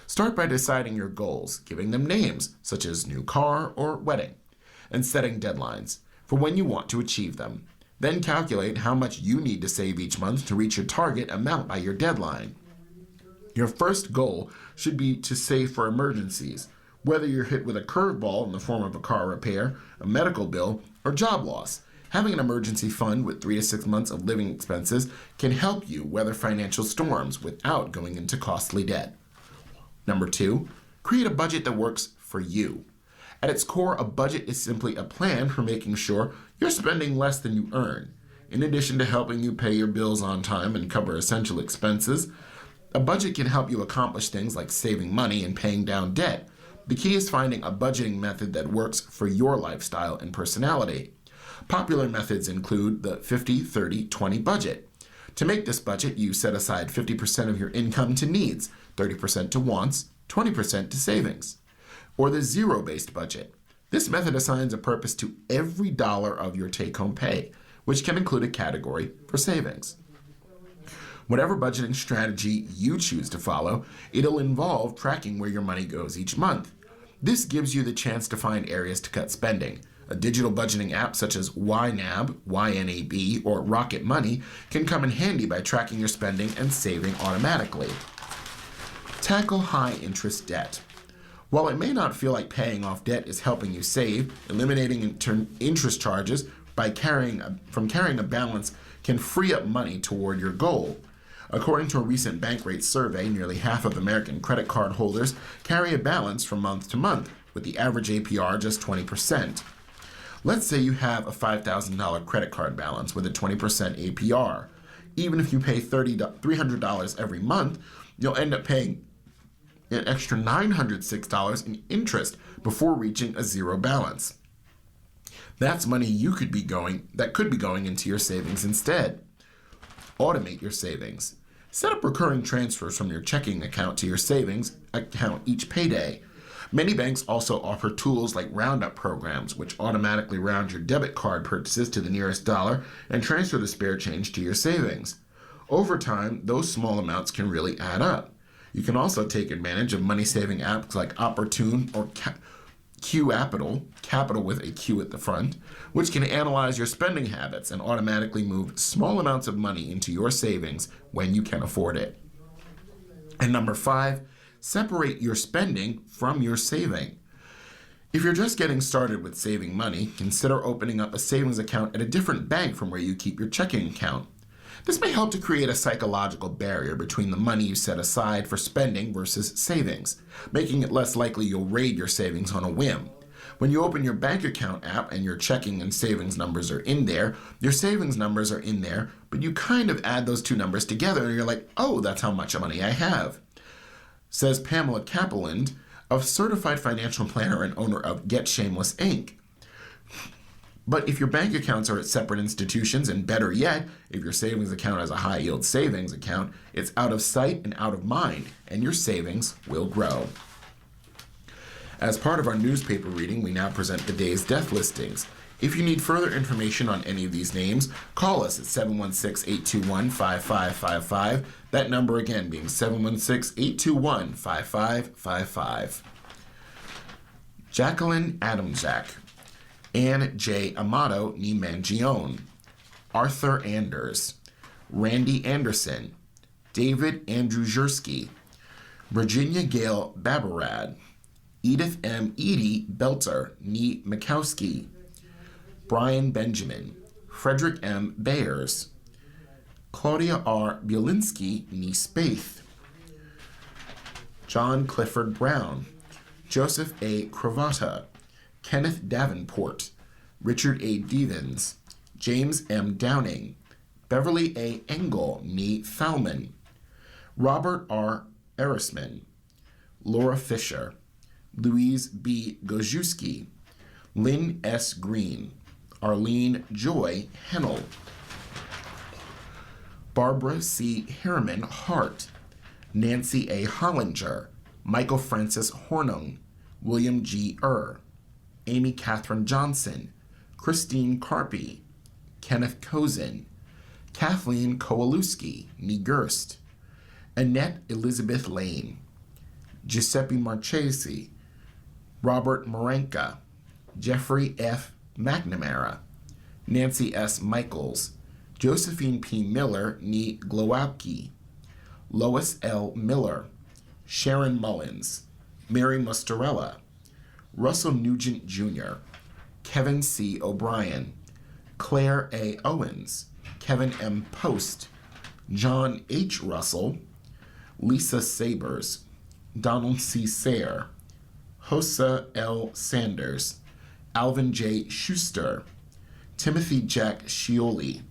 Start by deciding your goals, giving them names, such as new car or wedding, and setting deadlines for when you want to achieve them. Then calculate how much you need to save each month to reach your target amount by your deadline. Your first goal should be to save for emergencies, whether you're hit with a curveball in the form of a car repair, a medical bill, or job loss. Having an emergency fund with 3 to 6 months of living expenses can help you weather financial storms without going into costly debt. Number 2, create a budget that works for you. At its core, a budget is simply a plan for making sure you're spending less than you earn. In addition to helping you pay your bills on time and cover essential expenses, a budget can help you accomplish things like saving money and paying down debt. The key is finding a budgeting method that works for your lifestyle and personality. Popular methods include the 50-30-20 budget. To make this budget, you set aside 50% of your income to needs, 30% to wants, 20% to savings. or the zero-based budget. This method assigns a purpose to every dollar of your take-home pay, which can include a category for savings. Whatever budgeting strategy you choose to follow, it'll involve tracking where your money goes each month. This gives you the chance to find areas to cut spending. A digital budgeting app such as YNAB, or Rocket Money can come in handy by tracking your spending and saving automatically. Tackle high-interest debt. While it may not feel like paying off debt is helping you save, eliminating interest charges from carrying a balance can free up money toward your goal. According to a recent Bankrate survey, nearly half of American credit card holders carry a balance from month to month, with the average APR just 20%. Let's say you have a $5,000 credit card balance with a 20% APR. Even if you pay $300 every month, you'll end up paying an extra $906 in interest before reaching a zero balance. That's money that could be going into your savings instead. Automate your savings. Set up recurring transfers from your checking account to your savings account each payday. Many banks also offer tools like roundup programs, which automatically round your debit card purchases to the nearest dollar and transfer the spare change to your savings. Over time, those small amounts can really add up. You can also take advantage of money-saving apps like Opportune or Capital with a Q at the front, which can analyze your spending habits and automatically move small amounts of money into your savings when you can afford it. And number 5, separate your spending from your saving. If you're just getting started with saving money, consider opening up a savings account at a different bank from where you keep your checking account. This may help to create a psychological barrier between the money you set aside for spending versus savings, making it less likely you'll raid your savings on a whim. When you open your bank account app and your checking and savings numbers are in there, your savings numbers are in there, but you kind of add those two numbers together and you're like, oh, that's how much money I have. Says Pamela Capeland, a certified financial planner and owner of Get Shameless Inc. But if your bank accounts are at separate institutions, and better yet, if your savings account is a high-yield savings account, it's out of sight and out of mind, and your savings will grow. As part of our newspaper reading, we now present the day's death listings. If you need further information on any of these names, call us at 716-821-5555. That number again being 716-821-5555. Jacqueline Adamczak, Anne J. Amato ni Mangione, Arthur Anders, Randy Anderson, David Andrzejewski, Virginia Gale Babarad, Edith M. Edie Belter ni Mikowski, Brian Benjamin, Frederick M. Bayers, Claudia R. Bielinski ni Spaeth, John Clifford Brown, Joseph A. Cravata, Kenneth Davenport, Richard A. Devens, James M. Downing, Beverly A. Engel ni Thalman, Robert R. Erisman, Laura Fisher, Louise B. Gojewski, Lynn S. Green, Arlene Joy Hennel, Barbara C. Harriman Hart, Nancy A. Hollinger, Michael Francis Hornung, William G. Amy Catherine Johnson, Christine Carpy, Kenneth Kozin, Kathleen Kowalewski ni Gerst, Annette Elizabeth Lane, Giuseppe Marchesi, Robert Marenka, Jeffrey F. McNamara, Nancy S. Michaels, Josephine P. Miller ni Glowacki, Lois L. Miller, Sharon Mullins, Mary Mustarella, Russell Nugent Jr., Kevin C. O'Brien, Claire A. Owens, Kevin M. Post, John H. Russell, Lisa Sabers, Donald C. Sayre, Hosa L. Sanders, Alvin J. Schuster, Timothy Jack Scioli,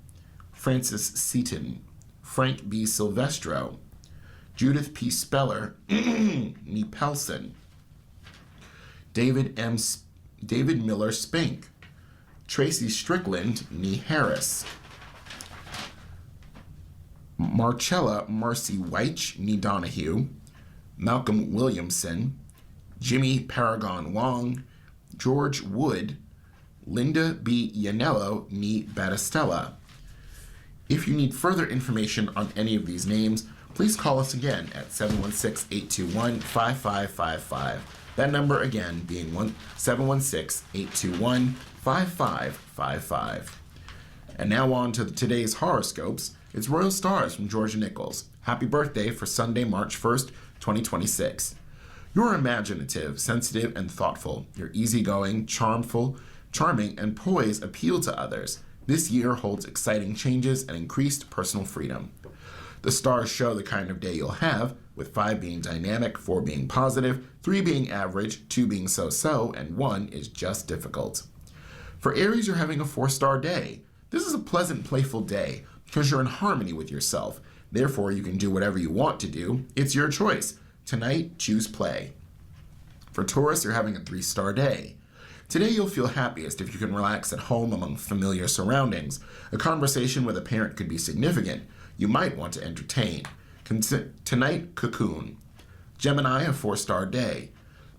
Francis Seaton, Frank B. Silvestro, Judith P. Speller, ni Pelson, David Miller Spink, Tracy Strickland ni Harris, Marcella Marcy Weich ni Donahue, Malcolm Williamson, Jimmy Paragon Wong, George Wood, Linda B. Yanello ni Battistella. If you need further information on any of these names, please call us again at 716-821-5555. That number again being 716-821-5555. And now on to today's horoscopes. It's Royal Stars from Georgia Nichols. Happy birthday for Sunday, March 1st, 2026. You're imaginative, sensitive, and thoughtful. You're easygoing, charming, and poised appeal to others. This year holds exciting changes and increased personal freedom. The stars show the kind of day you'll have, with 5 being dynamic, 4 being positive, 3 being average, 2 being so-so, and 1 is just difficult. For Aries, you're having a 4-star day. This is a pleasant, playful day because you're in harmony with yourself. Therefore, you can do whatever you want to do. It's your choice. Tonight, choose play. For Taurus, you're having a 3-star day. Today, you'll feel happiest if you can relax at home among familiar surroundings. A conversation with a parent could be significant. You might want to entertain. Tonight, cocoon. Gemini, a 4-star day.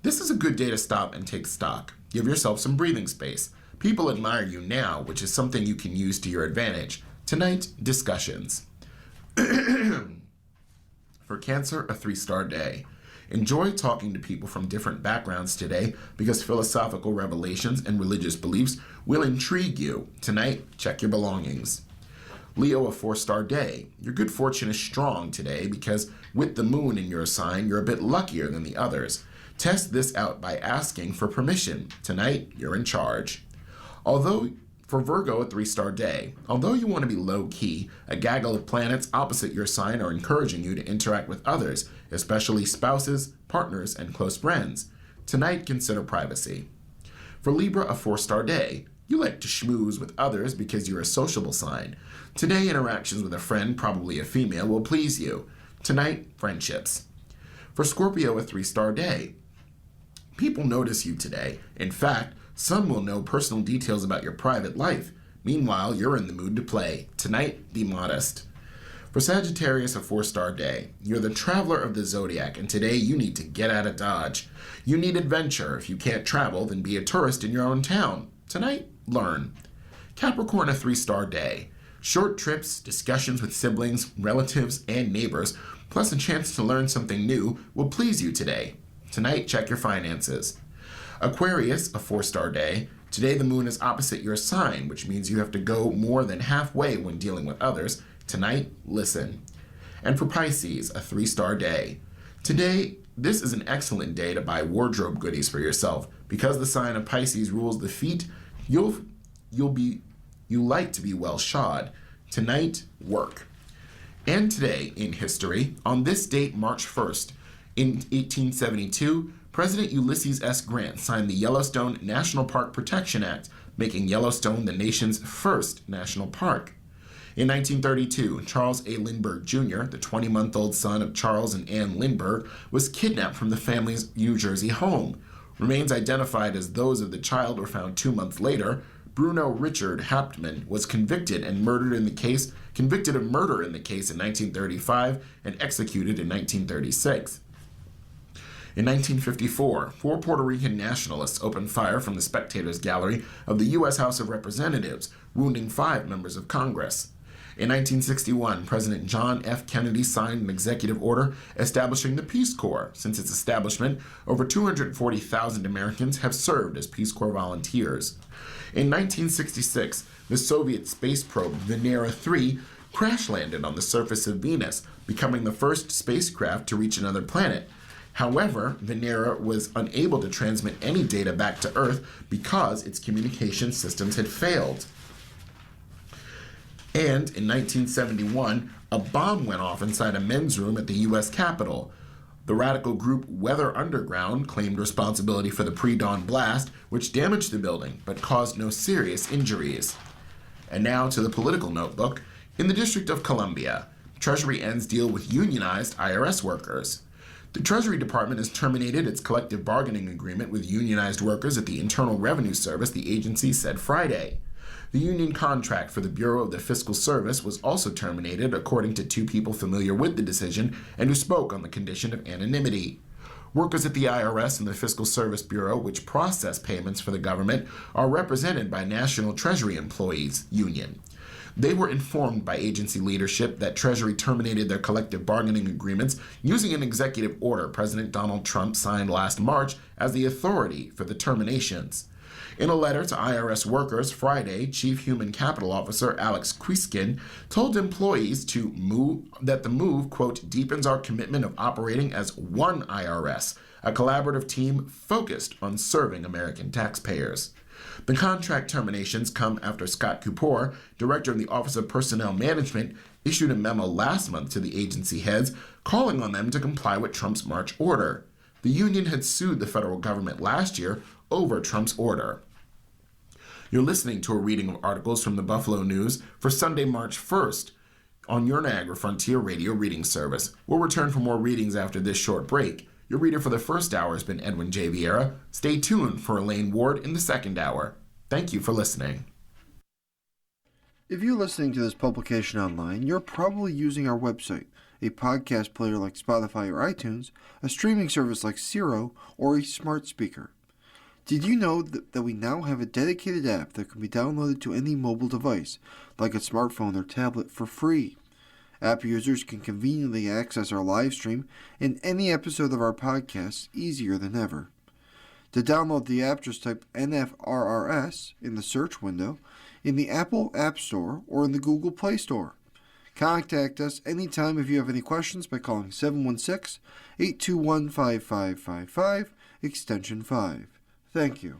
This is a good day to stop and take stock. Give yourself some breathing space. People admire you now, which is something you can use to your advantage. Tonight, discussions. For Cancer, a 3-star day. Enjoy talking to people from different backgrounds today because philosophical revelations and religious beliefs will intrigue you. Tonight, check your belongings. Leo, a 4-star day. Your good fortune is strong today because with the moon in your sign, you're a bit luckier than the others. Test this out by asking for permission. Tonight, you're in charge. For Virgo, a 3-star day. Although you want to be low-key, a gaggle of planets opposite your sign are encouraging you to interact with others, especially spouses, partners, and close friends. Tonight, consider privacy. For Libra, a 4-star day. You like to schmooze with others because you're a sociable sign. Today, interactions with a friend, probably a female, will please you. Tonight, friendships. For Scorpio, a 3-star day. People notice you today. In fact, some will know personal details about your private life. Meanwhile, you're in the mood to play. Tonight, be modest. For Sagittarius, a 4-star day. You're the traveler of the zodiac, and today you need to get out of Dodge. You need adventure. If you can't travel, then be a tourist in your own town. Tonight, learn. Capricorn, a 3-star day. Short trips, discussions with siblings, relatives, and neighbors, plus a chance to learn something new will please you today. Tonight, check your finances. Aquarius, a 4-star day. Today the moon is opposite your sign, which means you have to go more than halfway when dealing with others. Tonight, listen. And for Pisces, a 3-star day. Today, this is an excellent day to buy wardrobe goodies for yourself. Because the sign of Pisces rules the feet, you like to be well shod. Tonight, work. And today, in history, on this date, March 1st, in 1872, President Ulysses S. Grant signed the Yellowstone National Park Protection Act, making Yellowstone the nation's first national park. In 1932, Charles A. Lindbergh Jr., the 20-month-old son of Charles and Ann Lindbergh, was kidnapped from the family's New Jersey home. Remains identified as those of the child were found 2 months later. Bruno Richard Hauptmann was convicted of murder in the case in 1935 and executed in 1936. In 1954, 4 Puerto Rican nationalists opened fire from the spectators gallery of the U.S. House of Representatives, wounding 5 members of Congress. In 1961, President John F. Kennedy signed an executive order establishing the Peace Corps. Since its establishment, over 240,000 Americans have served as Peace Corps volunteers. In 1966, the Soviet space probe Venera 3 crash-landed on the surface of Venus, becoming the first spacecraft to reach another planet. However, Venera was unable to transmit any data back to Earth because its communication systems had failed. And in 1971, a bomb went off inside a men's room at the U.S. Capitol. The radical group Weather Underground claimed responsibility for the pre-dawn blast, which damaged the building but caused no serious injuries. And now to the political notebook. In the District of Columbia, Treasury ends deal with unionized IRS workers. The Treasury Department has terminated its collective bargaining agreement with unionized workers at the Internal Revenue Service, the agency said Friday. The union contract for the Bureau of the Fiscal Service was also terminated, according to 2 people familiar with the decision and who spoke on the condition of anonymity. Workers at the IRS and the Fiscal Service Bureau, which process payments for the government, are represented by National Treasury Employees Union. They were informed by agency leadership that Treasury terminated their collective bargaining agreements using an executive order President Donald Trump signed last March as the authority for the terminations. In a letter to IRS workers Friday, Chief Human Capital Officer Alex Quiskin told employees that the move, quote, deepens our commitment of operating as one IRS, a collaborative team focused on serving American taxpayers. The contract terminations come after Scott Kapoor, director of the Office of Personnel Management, issued a memo last month to the agency heads calling on them to comply with Trump's March order. The union had sued the federal government last year over Trump's order. You're listening to a reading of articles from the Buffalo News for Sunday, March 1st on your Niagara Frontier Radio reading service. We'll return for more readings after this short break. Your reader for the first hour has been Edwin J. Vieira. Stay tuned for Elaine Ward in the second hour. Thank you for listening. If you're listening to this publication online, you're probably using our website, a podcast player like Spotify or iTunes, a streaming service like Siro, or a smart speaker. Did you know that we now have a dedicated app that can be downloaded to any mobile device, like a smartphone or tablet, for free? App users can conveniently access our live stream and any episode of our podcast easier than ever. To download the app, just type NFRRS in the search window in the Apple App Store or in the Google Play Store. Contact us anytime if you have any questions by calling 716-821-5555, extension 5. Thank you.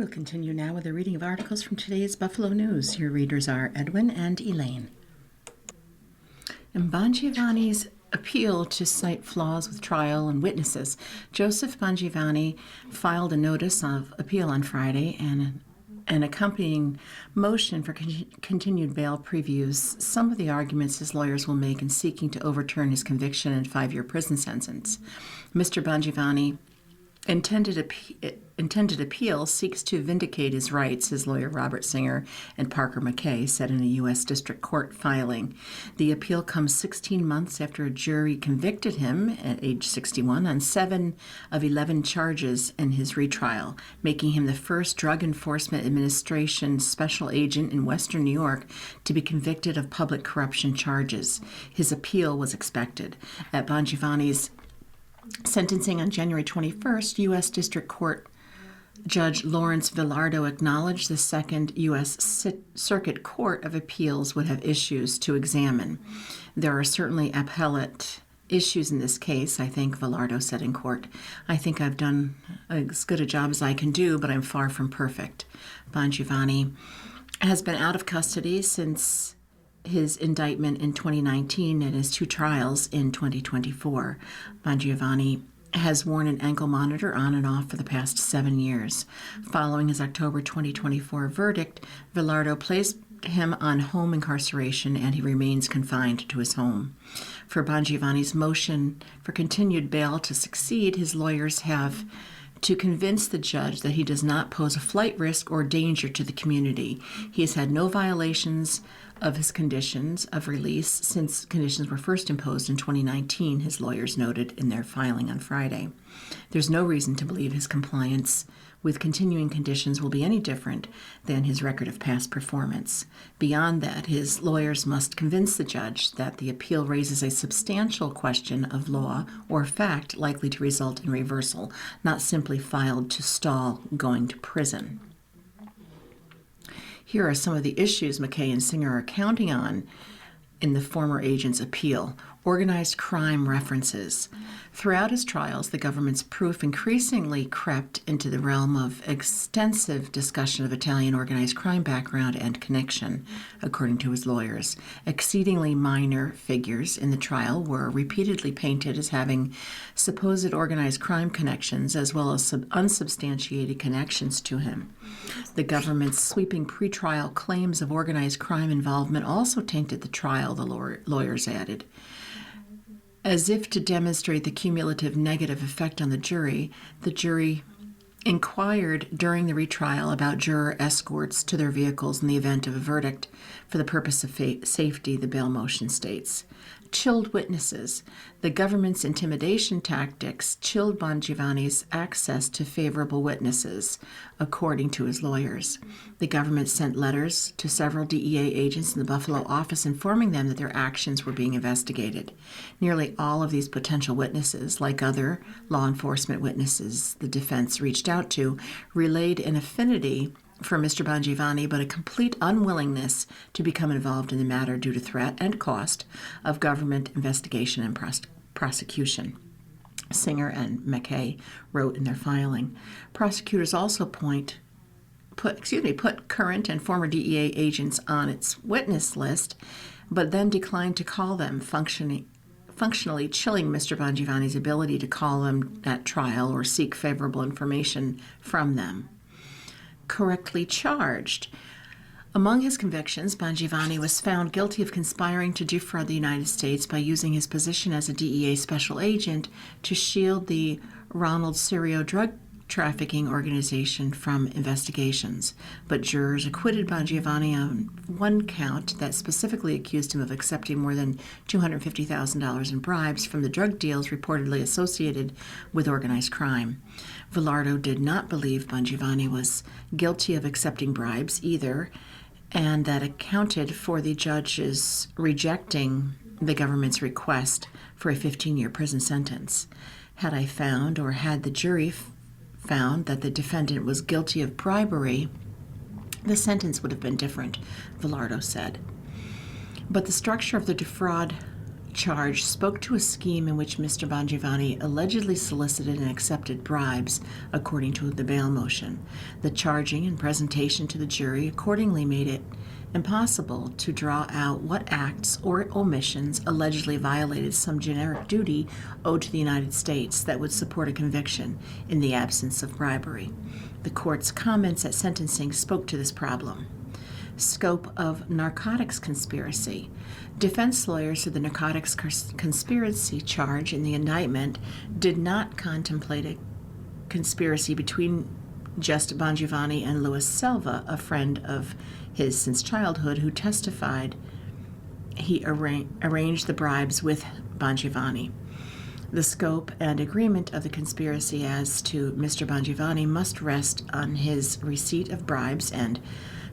We'll continue now with a reading of articles from today's Buffalo News. Your readers are Edwin and Elaine. In Bongiovanni's appeal to cite flaws with trial and witnesses, Joseph Bongiovanni filed a notice of appeal on Friday, and an accompanying motion for continued bail previews some of the arguments his lawyers will make in seeking to overturn his conviction and 5-year prison sentence. Mr. Bongiovanni intended appeal seeks to vindicate his rights, his lawyer Robert Singer and Parker McKay said in a U.S. District Court filing. The appeal comes 16 months after a jury convicted him at age 61 on 7 of 11 charges in his retrial, making him the first Drug Enforcement Administration special agent in Western New York to be convicted of public corruption charges. His appeal was expected. At Bongiovanni's sentencing on January 21st, U.S. District Court Judge Lawrence Villardo acknowledged the Second U.S. Circuit Court of Appeals would have issues to examine. There are certainly appellate issues in this case, I think, Villardo said in court. I think I've done as good a job as I can do, but I'm far from perfect. Bongiovanni has been out of custody since his indictment in 2019 and his 2 trials in 2024. Bongiovanni has worn an ankle monitor on and off for the past 7 years. Following his October 2024 verdict, Villardo placed him on home incarceration and he remains confined to his home. For Bongiovanni's motion for continued bail to succeed, his lawyers have to convince the judge that he does not pose a flight risk or danger to the community. He has had no violations of his conditions of release since conditions were first imposed in 2019, his lawyers noted in their filing on Friday. There's no reason to believe his compliance with continuing conditions will be any different than his record of past performance. Beyond that, his lawyers must convince the judge that the appeal raises a substantial question of law or fact likely to result in reversal, not simply filed to stall going to prison. Here are some of the issues McKay and Singer are counting on in the former agent's appeal. Organized crime references. Throughout his trials, the government's proof increasingly crept into the realm of extensive discussion of Italian organized crime background and connection, according to his lawyers. Exceedingly minor figures in the trial were repeatedly painted as having supposed organized crime connections as well as unsubstantiated connections to him. The government's sweeping pretrial claims of organized crime involvement also tainted the trial, the lawyers added. As if to demonstrate the cumulative negative effect on the jury inquired during the retrial about juror escorts to their vehicles in the event of a verdict for the purpose of safety, the bail motion states. Chilled witnesses. The government's intimidation tactics chilled Bongiovanni's access to favorable witnesses, according to his lawyers. The government sent letters to several DEA agents in the Buffalo office informing them that their actions were being investigated. Nearly all of these potential witnesses, like other law enforcement witnesses the defense reached out to, relayed an affinity for Mr. Bongiovanni, but a complete unwillingness to become involved in the matter due to threat and cost of government investigation and prosecution. Singer and McKay wrote in their filing. Prosecutors also put current and former DEA agents on its witness list, but then declined to call them, functionally chilling Mr. Bongiovanni's ability to call them at trial or seek favorable information from them. Correctly charged. Among his convictions, Bongiovanni was found guilty of conspiring to defraud the United States by using his position as a DEA special agent to shield the Ronald Sirio drug trafficking organization from investigations. But jurors acquitted Bongiovanni on one count that specifically accused him of accepting more than $250,000 in bribes from the drug deals reportedly associated with organized crime. Villardo did not believe Bongiovanni was guilty of accepting bribes either, and that accounted for the judges rejecting the government's request for a 15-year prison sentence. Had I found, or had the jury found, that the defendant was guilty of bribery, the sentence would have been different, Villardo said. But the structure of the defraud charge spoke to a scheme in which Mr. Bongiovanni allegedly solicited and accepted bribes, according to the bail motion. The charging and presentation to the jury accordingly made it impossible to draw out what acts or omissions allegedly violated some generic duty owed to the United States that would support a conviction in the absence of bribery. The court's comments at sentencing spoke to this problem. Scope of narcotics conspiracy. Defense lawyers said the narcotics conspiracy charge in the indictment did not contemplate a conspiracy between just Bongiovanni and Luis Selva, a friend of his since childhood, who testified he arranged the bribes with Bongiovanni. The scope and agreement of the conspiracy as to Mr. Bongiovanni must rest on his receipt of bribes and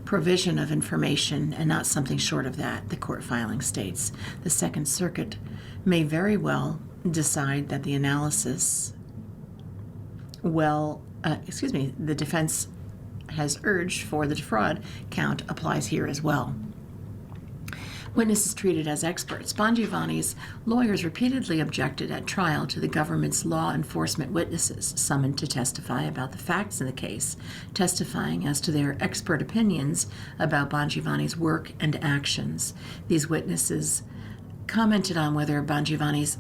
provision of information, and not something short of that, the court filing states. The Second Circuit may very well decide that the analysis, the defense has urged for the defraud count applies here as well. Witnesses treated as experts. Bongiovanni's lawyers repeatedly objected at trial to the government's law enforcement witnesses summoned to testify about the facts in the case, testifying as to their expert opinions about Bongiovanni's work and actions. These witnesses commented on whether Bongiovanni's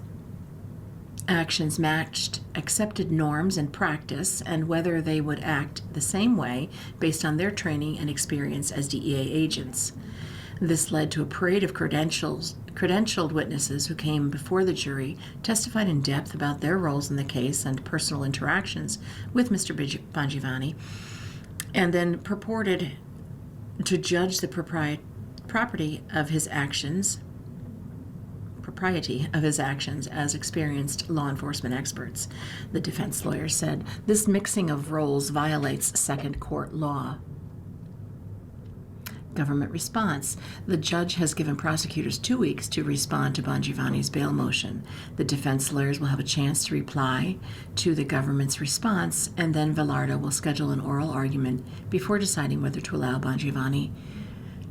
actions matched accepted norms and practice, and whether they would act the same way based on their training and experience as DEA agents. This led to a parade of credentialed witnesses who came before the jury, testified in depth about their roles in the case and personal interactions with Mr. Bongiovanni, and then purported to judge the propriety of his actions as experienced law enforcement experts. The defense lawyer said, "This mixing of roles violates second court law." Government response. The judge has given prosecutors 2 weeks to respond to Bongiovanni's bail motion. The defense lawyers will have a chance to reply to the government's response, and then Velardo will schedule an oral argument before deciding whether to allow Bongiovanni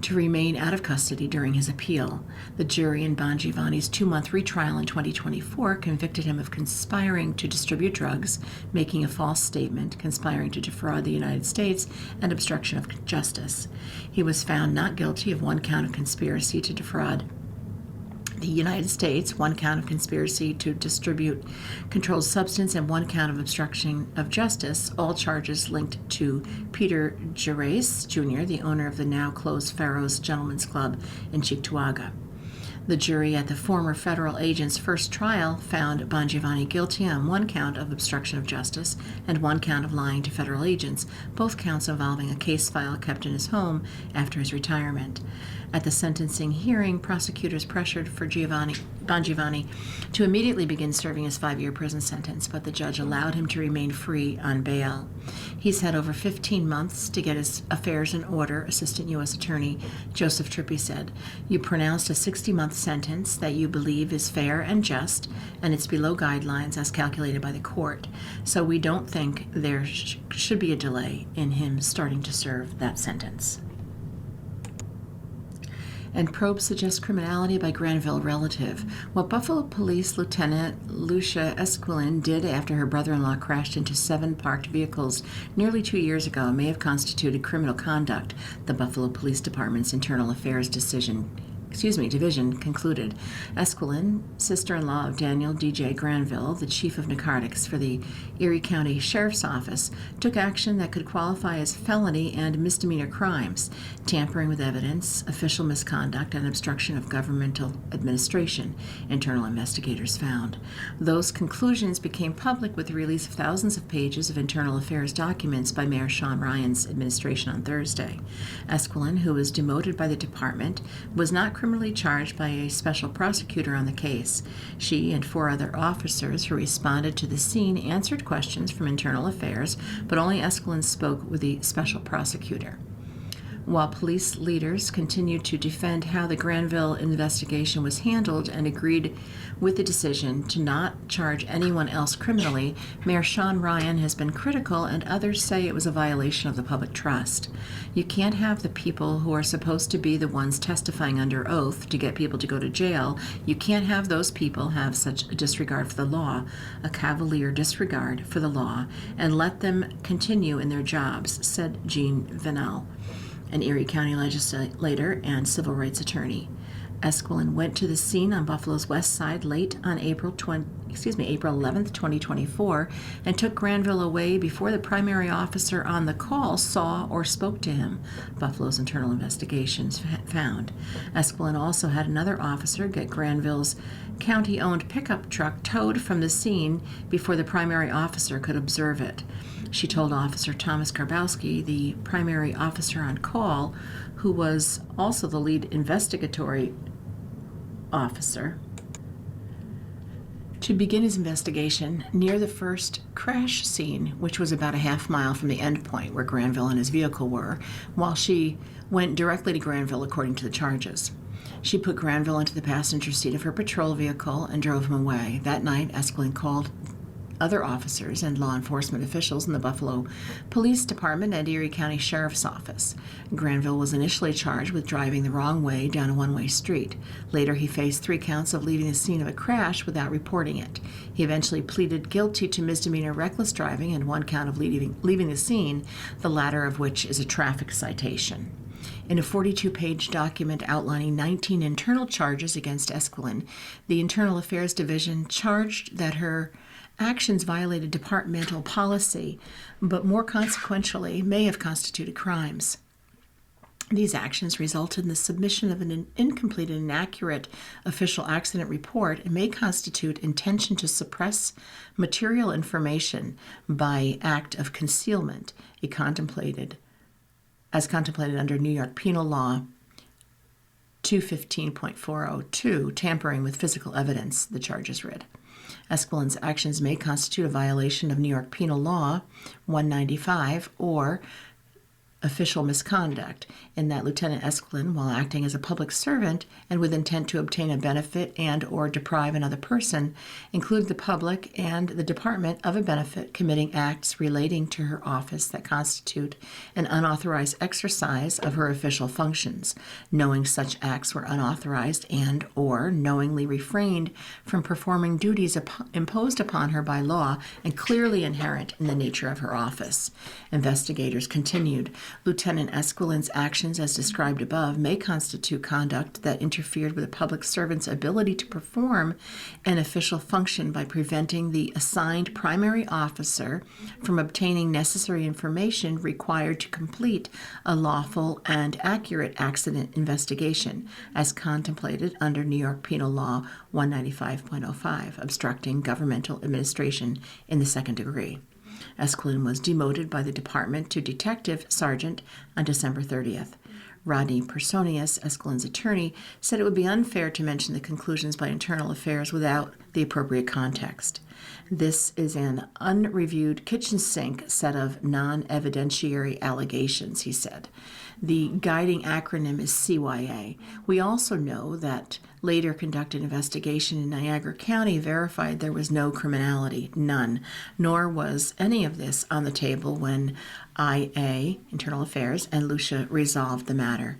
to remain out of custody during his appeal. The jury in Bongiovanni's 2-month retrial in 2024 convicted him of conspiring to distribute drugs, making a false statement, conspiring to defraud the United States, and obstruction of justice. He was found not guilty of 1 count of conspiracy to defraud the United States, 1 count of conspiracy to distribute controlled substance, and 1 count of obstruction of justice, all charges linked to Peter Gervais Jr., the owner of the now-closed Pharaoh's Gentlemen's Club in Cheektowaga. The jury at the former federal agent's first trial found Bongiovanni guilty on 1 count of obstruction of justice and 1 count of lying to federal agents, both counts involving a case file kept in his home after his retirement. At the sentencing hearing, prosecutors pressured for Bongiovanni to immediately begin serving his 5-year prison sentence, but the judge allowed him to remain free on bail. He's had over 15 months to get his affairs in order, Assistant U.S. Attorney Joseph Trippi said. "You pronounced a 60-month sentence that you believe is fair and just, and it's below guidelines as calculated by the court. So we don't think there should be a delay in him starting to serve that sentence." And probe suggests criminality by Granville relative. What Buffalo Police Lieutenant Lucia Esquilin did after her brother-in-law crashed into 7 parked vehicles nearly 2 years ago may have constituted criminal conduct, the Buffalo Police Department's Internal Affairs Division concluded. Esquilin, sister-in-law of Daniel D.J. Granville, the chief of narcotics for the Erie County Sheriff's Office, took action that could qualify as felony and misdemeanor crimes: tampering with evidence, official misconduct, and obstruction of governmental administration, internal investigators found. Those conclusions became public with the release of thousands of pages of internal affairs documents by Mayor Sean Ryan's administration on Thursday. Esquilin, who was demoted by the department, was not criminally charged by a special prosecutor on the case. She and 4 other officers who responded to the scene answered questions from Internal Affairs, but only Esquilin spoke with the special prosecutor. while police leaders continued to defend how the Granville investigation was handled and agreed with the decision to not charge anyone else criminally, Mayor Sean Ryan has been critical, and others say it was a violation of the public trust. You can't have the people who are supposed to be the ones testifying under oath to get people to go to jail. You can't have those people have such a disregard for the law, a cavalier disregard for the law, and let them continue in their jobs, said Gene Vanel, an Erie County legislator and civil rights attorney. Esquilin went to the scene on Buffalo's west side late on April 11th, 2024, and took Granville away before the primary officer on the call saw or spoke to him, Buffalo's internal investigations found. Esquilin also had another officer get Granville's county-owned pickup truck towed from the scene before the primary officer could observe it. She told Officer Thomas Karbowski, the primary officer on call, who was also the lead investigatory officer, to begin his investigation near the first crash scene, which was about a half mile from the end point where Granville and his vehicle were, while she went directly to Granville according to the charges. She put Granville into the passenger seat of her patrol vehicle and drove him away. That night, Esquilin called other officers and law enforcement officials in the Buffalo Police Department and Erie County Sheriff's Office. Granville was initially charged with driving the wrong way down a one-way street. Later, he faced 3 counts of leaving the scene of a crash without reporting it. He eventually pleaded guilty to misdemeanor reckless driving and 1 count of leaving the scene, the latter of which is a traffic citation. In a 42-page document outlining 19 internal charges against Esquilin, the Internal Affairs Division charged that her actions violated departmental policy, but more consequentially may have constituted crimes. These actions resulted in the submission of an incomplete and inaccurate official accident report and may constitute intention to suppress material information by act of concealment, as contemplated under New York Penal Law 215.402, tampering with physical evidence, the charges read. Esquilin's actions may constitute a violation of New York Penal Law 195 or official misconduct, in that Lieutenant Esquilin, while acting as a public servant and with intent to obtain a benefit and or deprive another person, included the public and the department of a benefit, committing acts relating to her office that constitute an unauthorized exercise of her official functions, knowing such acts were unauthorized and or knowingly refrained from performing duties imposed upon her by law and clearly inherent in the nature of her office. Investigators continued. Lieutenant Esquilin's actions, as described above, may constitute conduct that interfered with a public servant's ability to perform an official function by preventing the assigned primary officer from obtaining necessary information required to complete a lawful and accurate accident investigation, as contemplated under New York Penal Law 195.05, obstructing governmental administration in the second degree. Esquilin was demoted by the department to detective sergeant on December 30th. Rodney Personius, Esquilin's attorney, said it would be unfair to mention the conclusions by Internal Affairs without the appropriate context. This is an unreviewed kitchen sink set of non-evidentiary allegations, he said. The guiding acronym is CYA. We also know that later conducted investigation in Niagara County verified there was no criminality, none, nor was any of this on the table when IA, Internal Affairs, and Lucia resolved the matter.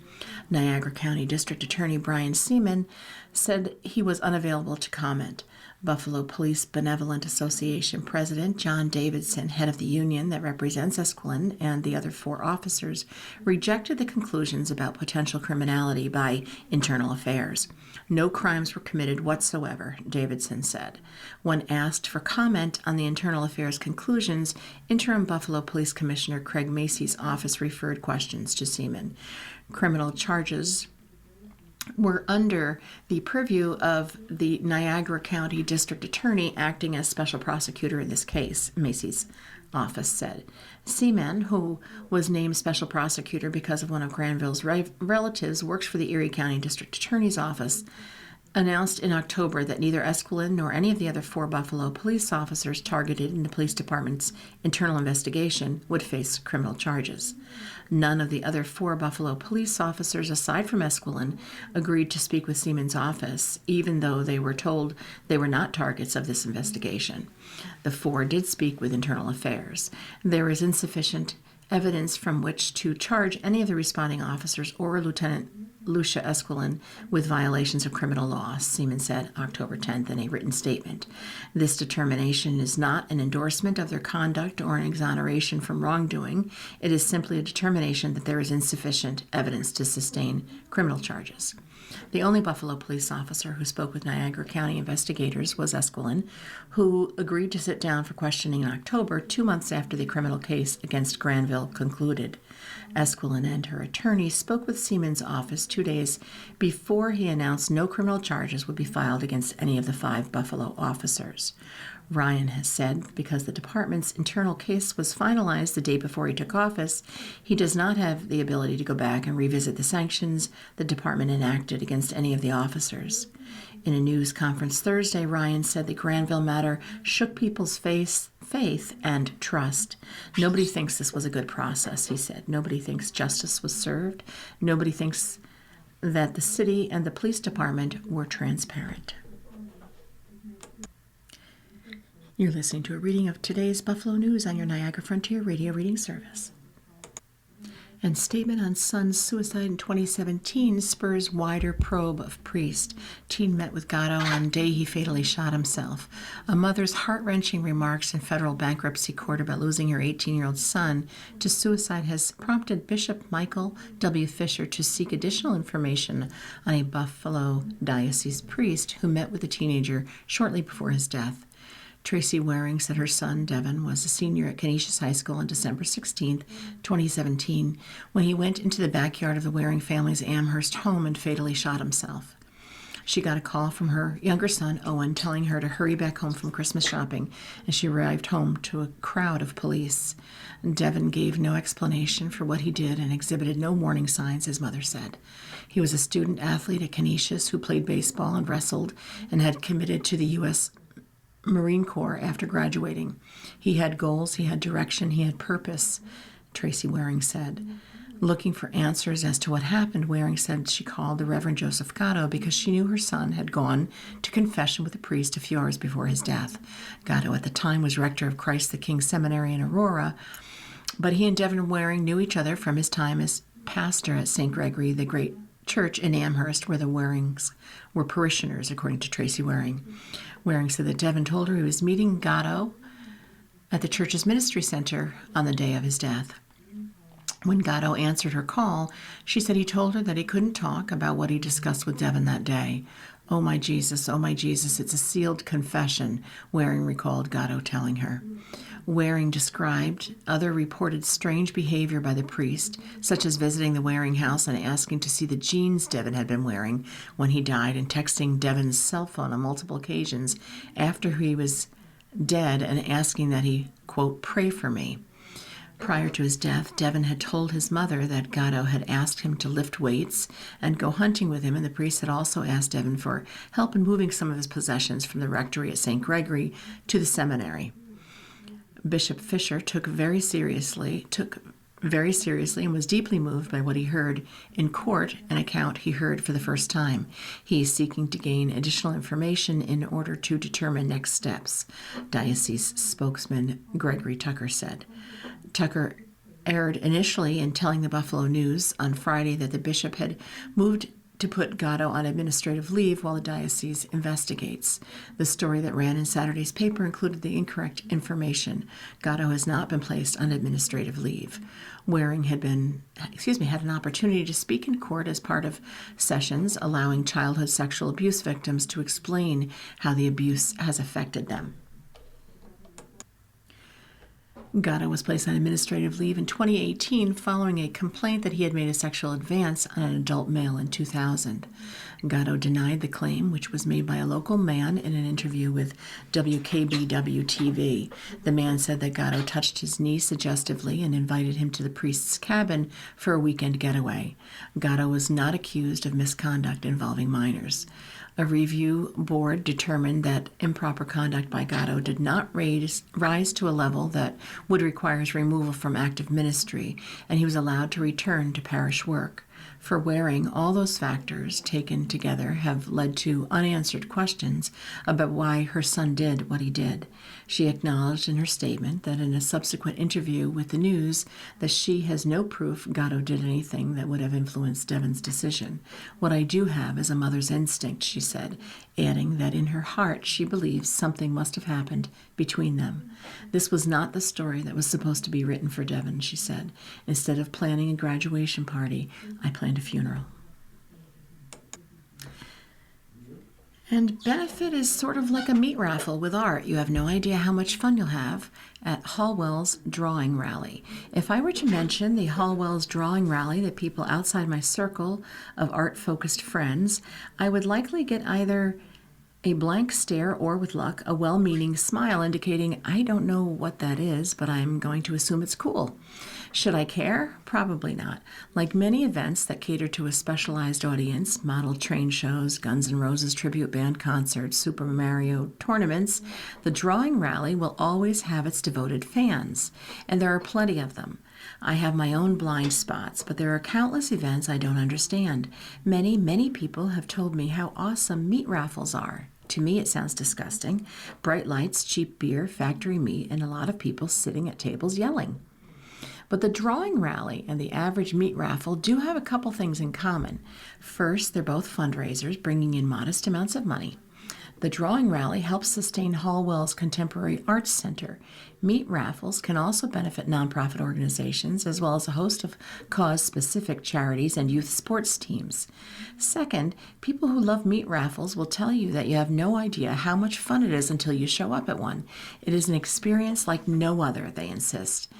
Niagara County District Attorney Brian Seaman said he was unavailable to comment. Buffalo Police Benevolent Association President John Davidson, head of the union that represents Esquilin and the other 4 officers, rejected the conclusions about potential criminality by Internal Affairs. No crimes were committed whatsoever, Davidson said. When asked for comment on the Internal Affairs conclusions, Interim Buffalo Police Commissioner Craig Macy's office referred questions to Seaman. Criminal charges were under the purview of the Niagara County District Attorney acting as special prosecutor in this case, Macy's office said. Seaman, who was named special prosecutor because of one of Granville's relatives, works for the Erie County District Attorney's office announced in October that neither Esquilin nor any of the other 4 Buffalo police officers targeted in the police department's internal investigation would face criminal charges. None of the other 4 Buffalo police officers, aside from Esquilin, agreed to speak with Seaman's office, even though they were told they were not targets of this investigation. The 4 did speak with Internal Affairs. There is insufficient evidence from which to charge any of the responding officers or Lieutenant Lucia Esquilin with violations of criminal law, Seaman said October 10th in a written statement. This determination is not an endorsement of their conduct or an exoneration from wrongdoing. It is simply a determination that there is insufficient evidence to sustain criminal charges. The only Buffalo police officer who spoke with Niagara County investigators was Esquilin, who agreed to sit down for questioning in October, 2 months after the criminal case against Granville concluded. Esquilin and her attorney spoke with Seaman's office 2 days before he announced no criminal charges would be filed against any of the 5 Buffalo officers. Ryan has said because the department's internal case was finalized the day before he took office, he does not have the ability to go back and revisit the sanctions the department enacted against any of the officers. In a news conference Thursday, Ryan said the Granville matter shook people's faith and trust. Nobody thinks this was a good process, he said. Nobody thinks justice was served. Nobody thinks that the city and the police department were transparent. You're listening to a reading of today's Buffalo News on your Niagara Frontier Radio Reading Service. And statement on son's suicide in 2017 spurs wider probe of priest. Teen met with Gatto on day he fatally shot himself. A mother's heart-wrenching remarks in federal bankruptcy court about losing her 18-year-old son to suicide has prompted Bishop Michael W. Fisher to seek additional information on a Buffalo diocese priest who met with the teenager shortly before his death. Tracy Waring said her son, Devin, was a senior at Canisius High School on December 16, 2017, when he went into the backyard of the Waring family's Amherst home and fatally shot himself. She got a call from her younger son, Owen, telling her to hurry back home from Christmas shopping, and she arrived home to a crowd of police. Devin gave no explanation for what he did and exhibited no warning signs, his mother said. He was a student athlete at Canisius who played baseball and wrestled and had committed to the U.S. Marine Corps after graduating. He had goals, he had direction, he had purpose, Tracy Waring said. Looking for answers as to what happened, Waring said she called the Reverend Joseph Gatto because she knew her son had gone to confession with a priest a few hours before his death. Gatto at the time was rector of Christ the King Seminary in Aurora, but he and Devin Waring knew each other from his time as pastor at St. Gregory, the great church in Amherst, where the Warings were parishioners, according to Tracy Waring. Waring said that Devin told her he was meeting Gatto at the church's ministry center on the day of his death. When Gatto answered her call, she said he told her that he couldn't talk about what he discussed with Devin that day. Oh my Jesus, it's a sealed confession, Waring recalled Gatto telling her. Waring described other reported strange behavior by the priest, such as visiting the Waring house and asking to see the jeans Devin had been wearing when he died and texting Devin's cell phone on multiple occasions after he was dead and asking that he, quote, pray for me. Prior to his death, Devin had told his mother that Gatto had asked him to lift weights and go hunting with him, and the priest had also asked Devin for help in moving some of his possessions from the rectory at St. Gregory to the seminary. Bishop Fisher took very seriously and was deeply moved by what he heard in court, an account he heard for the first time. He is seeking to gain additional information in order to determine next steps, diocese spokesman Gregory Tucker said. Tucker aired initially in telling the Buffalo News on Friday that the bishop had moved to put Gatto on administrative leave while the diocese investigates. The story that ran in Saturday's paper included the incorrect information. Gatto has not been placed on administrative leave. Waring had an opportunity to speak in court as part of sessions allowing childhood sexual abuse victims to explain how the abuse has affected them. Gatto was placed on administrative leave in 2018 following a complaint that he had made a sexual advance on an adult male in 2000. Gatto denied the claim, which was made by a local man in an interview with WKBW-TV. The man said that Gatto touched his knee suggestively and invited him to the priest's cabin for a weekend getaway. Gatto was not accused of misconduct involving minors. A review board determined that improper conduct by Gatto did not rise to a level that would require his removal from active ministry, and he was allowed to return to parish work. For Waring, all those factors taken together have led to unanswered questions about why her son did what he did. She acknowledged in her statement that in a subsequent interview with the News that she has no proof Gatto did anything that would have influenced Devon's decision. What I do have is a mother's instinct, she said, adding that in her heart she believes something must have happened between them. This was not the story that was supposed to be written for Devon, she said. Instead of planning a graduation party, I planned a funeral. And benefit is sort of like a meat raffle with art. You have no idea how much fun you'll have at Hallwell's Drawing Rally. If I were to mention the Hallwell's Drawing Rally to people outside my circle of art-focused friends, I would likely get either a blank stare or, with luck, a well-meaning smile indicating, I don't know what that is, but I'm going to assume it's cool. Should I care? Probably not. Like many events that cater to a specialized audience, model train shows, Guns N' Roses tribute band concerts, Super Mario tournaments, the Drawing Rally will always have its devoted fans, and there are plenty of them. I have my own blind spots, but there are countless events I don't understand. Many people have told me how awesome meat raffles are. To me, it sounds disgusting. Bright lights, cheap beer, factory meat, and a lot of people sitting at tables yelling. But the Drawing Rally and the average meat raffle do have a couple things in common. First, they're both fundraisers, bringing in modest amounts of money. The Drawing Rally helps sustain Hallwell's Contemporary Arts Center. Meat raffles can also benefit nonprofit organizations as well as a host of cause-specific charities and youth sports teams. Second, people who love meat raffles will tell you that you have no idea how much fun it is until you show up at one. It is an experience like no other, they insist.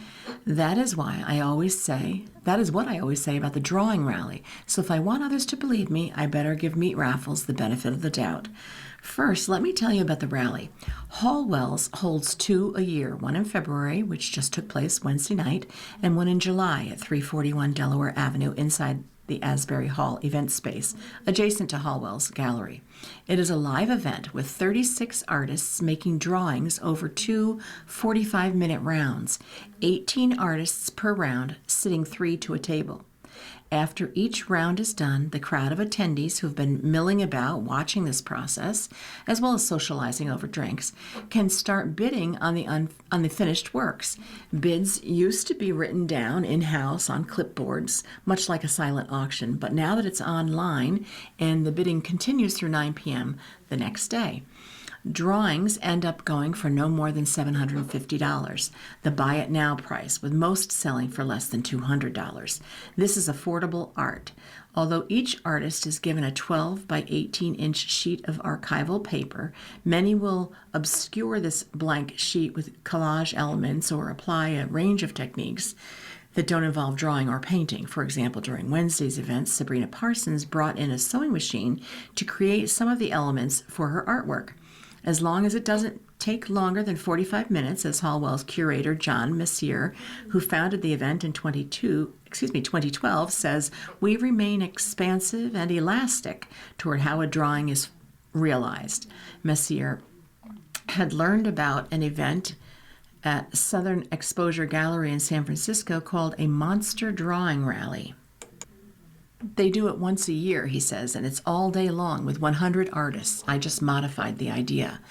That is what I always say about the Drawing Rally. So if I want others to believe me, I better give meat raffles the benefit of the doubt. First, let me tell you about the rally. Hallwell's holds two a year, one in February, which just took place Wednesday night, and one in July at 341 Delaware Avenue inside the Asbury Hall event space, adjacent to Hallwell's gallery. It is a live event with 36 artists making drawings over two 45-minute rounds, 18 artists per round, sitting 3 to a table. After each round is done, the crowd of attendees who have been milling about watching this process, as well as socializing over drinks, can start bidding on the finished works. Bids used to be written down in-house on clipboards, much like a silent auction, but now that it's online and the bidding continues through 9 p.m. the next day. Drawings end up going for no more than $750, the buy it now price, with most selling for less than $200. This is affordable art. Although each artist is given a 12 by 18-inch sheet of archival paper, many will obscure this blank sheet with collage elements or apply a range of techniques that don't involve drawing or painting. For example, during Wednesday's event, Sabrina Parsons brought in a sewing machine to create some of the elements for her artwork. As long as it doesn't take longer than 45 minutes, as Hallwell's curator John Messier, who founded the event in 2012, says, we remain expansive and elastic toward how a drawing is realized. Messier had learned about an event at Southern Exposure Gallery in San Francisco called a Monster Drawing Rally. They do it once a year, he says, and it's all day long with 100 artists. I just modified the idea.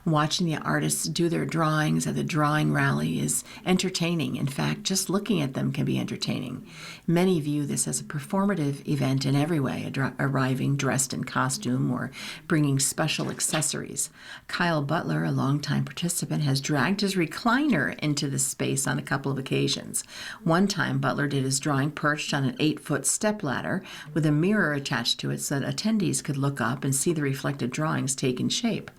Watching the artists do their drawings at the Drawing Rally is entertaining. In fact, just looking at them can be entertaining. Many view this as a performative event in every way, arriving dressed in costume or bringing special accessories. Kyle Butler, a longtime participant, has dragged his recliner into the space on a couple of occasions. One time, Butler did his drawing perched on an 8-foot stepladder with a mirror attached to it so that attendees could look up and see the reflected drawings taking shape.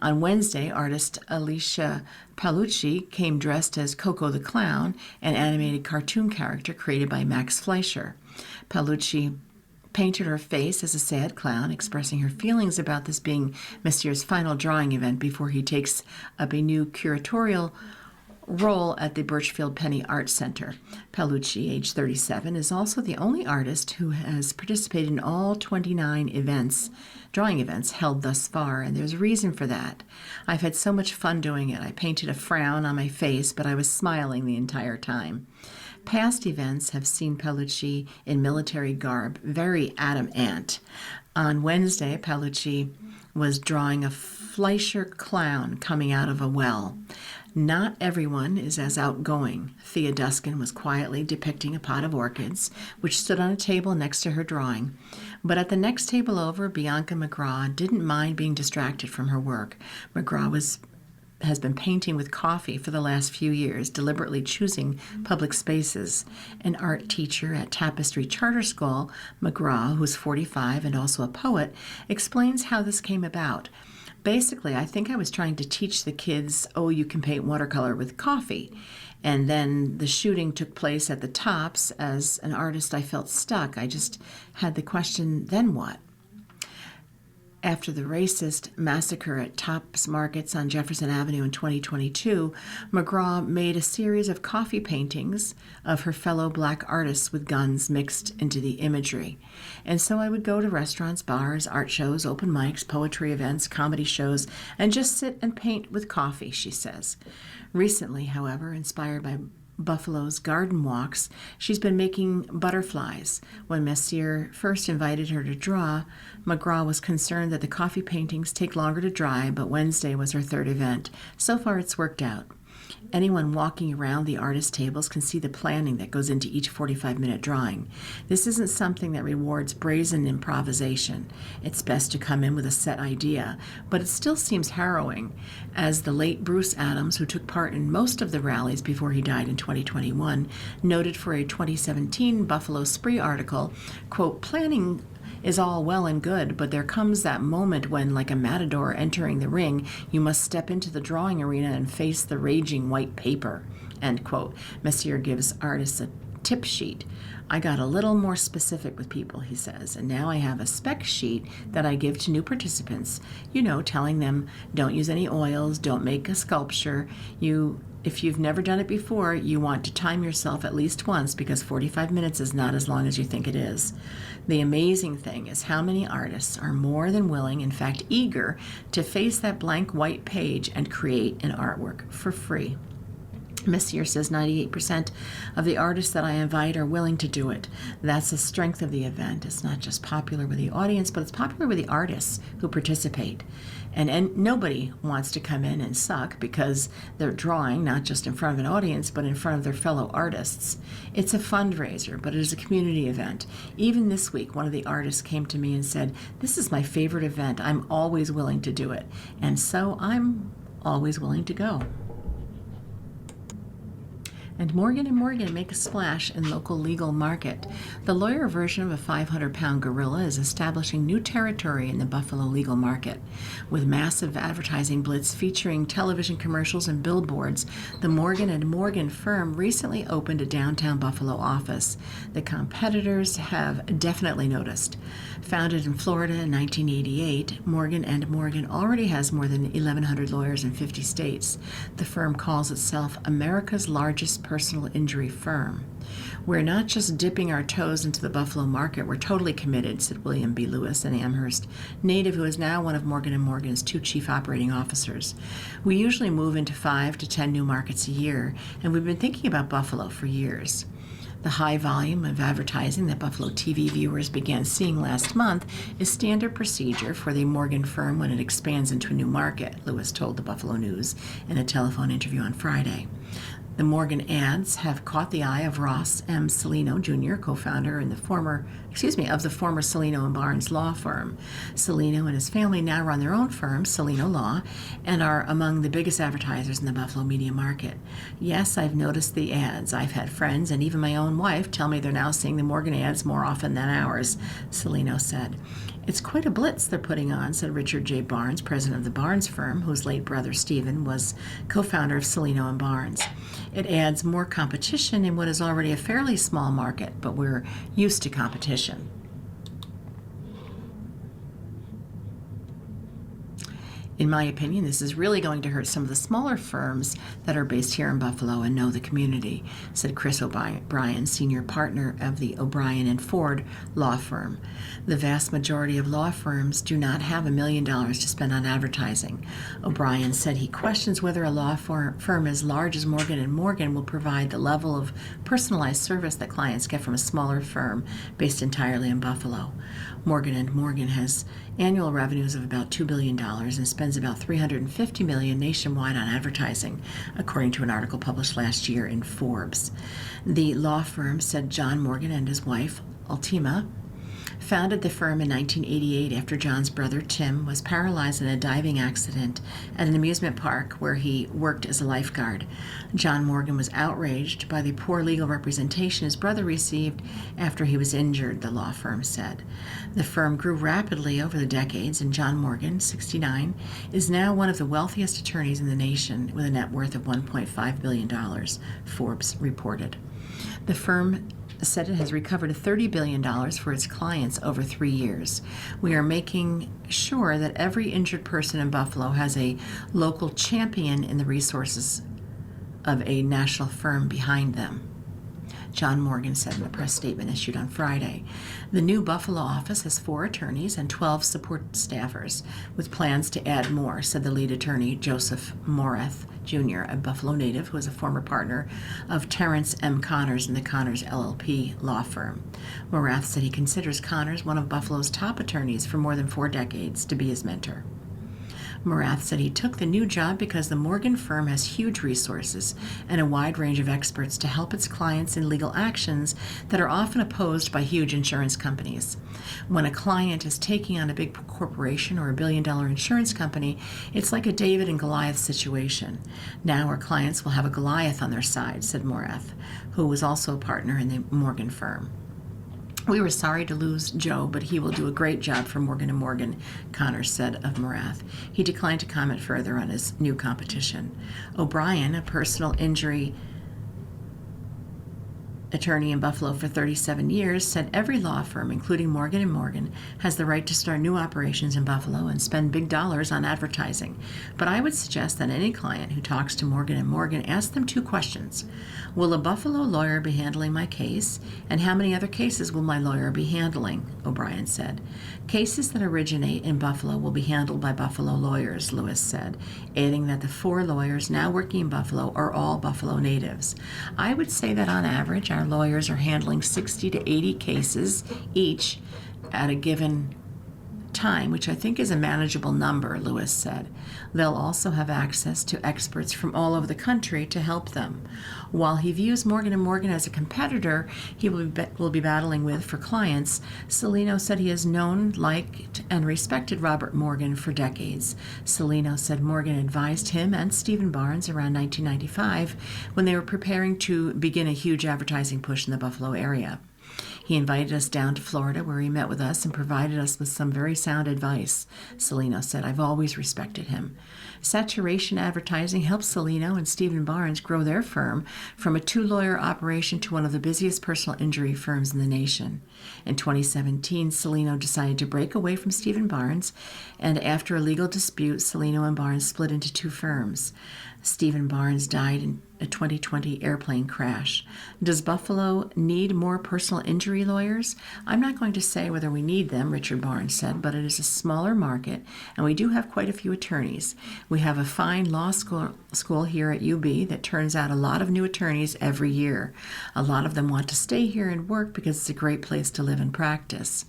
On Wednesday, artist Alicia Paolucci came dressed as Coco the Clown, an animated cartoon character created by Max Fleischer. Paolucci painted her face as a sad clown, expressing her feelings about this being Messier's final drawing event before he takes up a new curatorial role at the Birchfield Penny Art Center. Paolucci, age 37, is also the only artist who has participated in all 29 drawing events held thus far, and there's a reason for that. I've had so much fun doing it. I painted a frown on my face, but I was smiling the entire time. Past events have seen Paolucci in military garb, very Adam Ant. On Wednesday, Paolucci was drawing a Fleischer clown coming out of a well. Not everyone is as outgoing. Thea Duskin was quietly depicting a pot of orchids, which stood on a table next to her drawing. But at the next table over, Bianca McGraw didn't mind being distracted from her work. McGraw has been painting with coffee for the last few years, deliberately choosing public spaces. An art teacher at Tapestry Charter School, McGraw, who's 45 and also a poet, explains how this came about. Basically, I think I was trying to teach the kids, you can paint watercolor with coffee. And then the shooting took place at the Tops. As an artist, I felt stuck. I just had the question, then what? After the racist massacre at Tops Markets on Jefferson Avenue in 2022, McGraw made a series of coffee paintings of her fellow black artists with guns mixed into the imagery. And so I would go to restaurants, bars, art shows, open mics, poetry events, comedy shows, and just sit and paint with coffee, she says. Recently, however, inspired by Buffalo's garden walks, she's been making butterflies. When Messier first invited her to draw, McGraw was concerned that the coffee paintings take longer to dry, but Wednesday was her third event. So far, it's worked out. Anyone walking around the artist tables can see the planning that goes into each 45-minute drawing. This isn't something that rewards brazen improvisation. It's best to come in with a set idea, but it still seems harrowing, as the late Bruce Adams, who took part in most of the rallies before he died in 2021, noted for a 2017 Buffalo Spree article, quote, "Planning is all well and good, but there comes that moment when, like a matador entering the ring, you must step into the drawing arena and face the raging white paper," end quote. Messier gives artists a tip sheet. "I got a little more specific with people," he says, "and now I have a spec sheet that I give to new participants, telling them don't use any oils, don't make a sculpture. If you've never done it before, you want to time yourself at least once because 45 minutes is not as long as you think it is." The amazing thing is how many artists are more than willing, in fact eager, to face that blank white page and create an artwork for free. Messier says 98% of the artists that I invite are willing to do it. That's the strength of the event. It's not just popular with the audience, but it's popular with the artists who participate. And nobody wants to come in and suck because they're drawing not just in front of an audience, but in front of their fellow artists. It's a fundraiser, but it is a community event. Even this week, one of the artists came to me and said, "This is my favorite event. I'm always willing to do it." And so I'm always willing to go. And Morgan & Morgan make a splash in local legal market. The lawyer version of a 500-pound gorilla is establishing new territory in the Buffalo legal market. With massive advertising blitz featuring television commercials and billboards, the Morgan & Morgan firm recently opened a downtown Buffalo office. The competitors have definitely noticed. Founded in Florida in 1988, Morgan & Morgan already has more than 1,100 lawyers in 50 states. The firm calls itself America's largest personal injury firm. "We're not just dipping our toes into the Buffalo market, we're totally committed," said William B. Lewis, an Amherst native who is now one of Morgan & Morgan's 2 chief operating officers. "We usually move into 5 to 10 new markets a year, and we've been thinking about Buffalo for years." The high volume of advertising that Buffalo TV viewers began seeing last month is standard procedure for the Morgan firm when it expands into a new market, Lewis told the Buffalo News in a telephone interview on Friday. The Morgan ads have caught the eye of Ross M. Celino Jr., co-founder of the former Celino and Barnes law firm. Celino and his family now run their own firm, Celino Law, and are among the biggest advertisers in the Buffalo media market. "Yes, I've noticed the ads. I've had friends and even my own wife tell me they're now seeing the Morgan ads more often than ours," Celino said. "It's quite a blitz they're putting on," said Richard J. Barnes, president of the Barnes firm, whose late brother Stephen was co-founder of Celino and Barnes. "It adds more competition in what is already a fairly small market, but we're used to competition." In my opinion, this is really going to hurt some of the smaller firms that are based here in Buffalo and know the community, said Chris O'Brien, senior partner of the O'Brien and Ford law firm. The vast majority of law firms do not have $1 million to spend on advertising. O'Brien said he questions whether a law firm as large as Morgan & Morgan will provide the level of personalized service that clients get from a smaller firm based entirely in Buffalo. Morgan & Morgan has annual revenues of about $2 billion and spends about $350 million nationwide on advertising, according to an article published last year in Forbes. The law firm said John Morgan and his wife, Ultima, founded the firm in 1988 after John's brother Tim was paralyzed in a diving accident at an amusement park where he worked as a lifeguard. John Morgan was outraged by the poor legal representation his brother received after he was injured, the law firm said. The firm grew rapidly over the decades, and John Morgan, 69, is now one of the wealthiest attorneys in the nation with a net worth of $1.5 billion, Forbes reported. The firm said it has recovered $30 billion for its clients over 3 years. We are making sure that every injured person in Buffalo has a local champion in the resources of a national firm behind them, John Morgan said in a press statement issued on Friday. The new Buffalo office has 4 attorneys and 12 support staffers, with plans to add more, said the lead attorney, Joseph Morath Jr., a Buffalo native who is a former partner of Terrence M. Connors in the Connors LLP law firm. Morath said he considers Connors one of Buffalo's top attorneys for more than 4 decades to be his mentor. Morath said he took the new job because the Morgan firm has huge resources and a wide range of experts to help its clients in legal actions that are often opposed by huge insurance companies. When a client is taking on a big corporation or a billion-dollar insurance company, it's like a David and Goliath situation. Now our clients will have a Goliath on their side, said Morath, who was also a partner in the Morgan firm. We were sorry to lose Joe, but he will do a great job for Morgan & Morgan, Connors said of Morath. He declined to comment further on his new competition. O'Brien, a personal injury attorney in Buffalo for 37 years, said every law firm, including Morgan & Morgan, has the right to start new operations in Buffalo and spend big dollars on advertising. But I would suggest that any client who talks to Morgan & Morgan ask them 2 questions. Will a Buffalo lawyer be handling my case? And how many other cases will my lawyer be handling? O'Brien said. Cases that originate in Buffalo will be handled by Buffalo lawyers, Lewis said, adding that the 4 lawyers now working in Buffalo are all Buffalo natives. I would say that on average, our lawyers are handling 60 to 80 cases each at a given time, which I think is a manageable number, Lewis said. They'll also have access to experts from all over the country to help them. While he views Morgan & Morgan as a competitor he will be battling with for clients, Celino said he has known, liked, and respected Robert Morgan for decades. Celino said Morgan advised him and Stephen Barnes around 1995 when they were preparing to begin a huge advertising push in the Buffalo area. He invited us down to Florida, where he met with us and provided us with some very sound advice, Celino said. I've always respected him. Saturation Advertising helped Celino and Stephen Barnes grow their firm from a 2-lawyer operation to one of the busiest personal injury firms in the nation. In 2017, Celino decided to break away from Stephen Barnes, and after a legal dispute, Celino and Barnes split into 2 firms. Stephen Barnes died in a 2020 airplane crash. Does Buffalo need more personal injury lawyers? I'm not going to say whether we need them, Richard Barnes said, but it is a smaller market, and we do have quite a few attorneys. We have a fine law school here at UB that turns out a lot of new attorneys every year. A lot of them want to stay here and work because it's a great place to live and practice.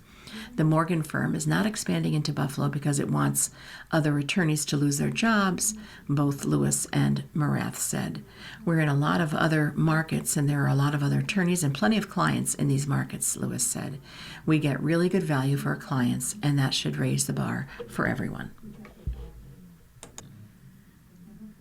The Morgan firm is not expanding into Buffalo because it wants other attorneys to lose their jobs, both Lewis and Morath said. We're in a lot of other markets, and there are a lot of other attorneys and plenty of clients in these markets, Lewis said. We get really good value for our clients, and that should raise the bar for everyone.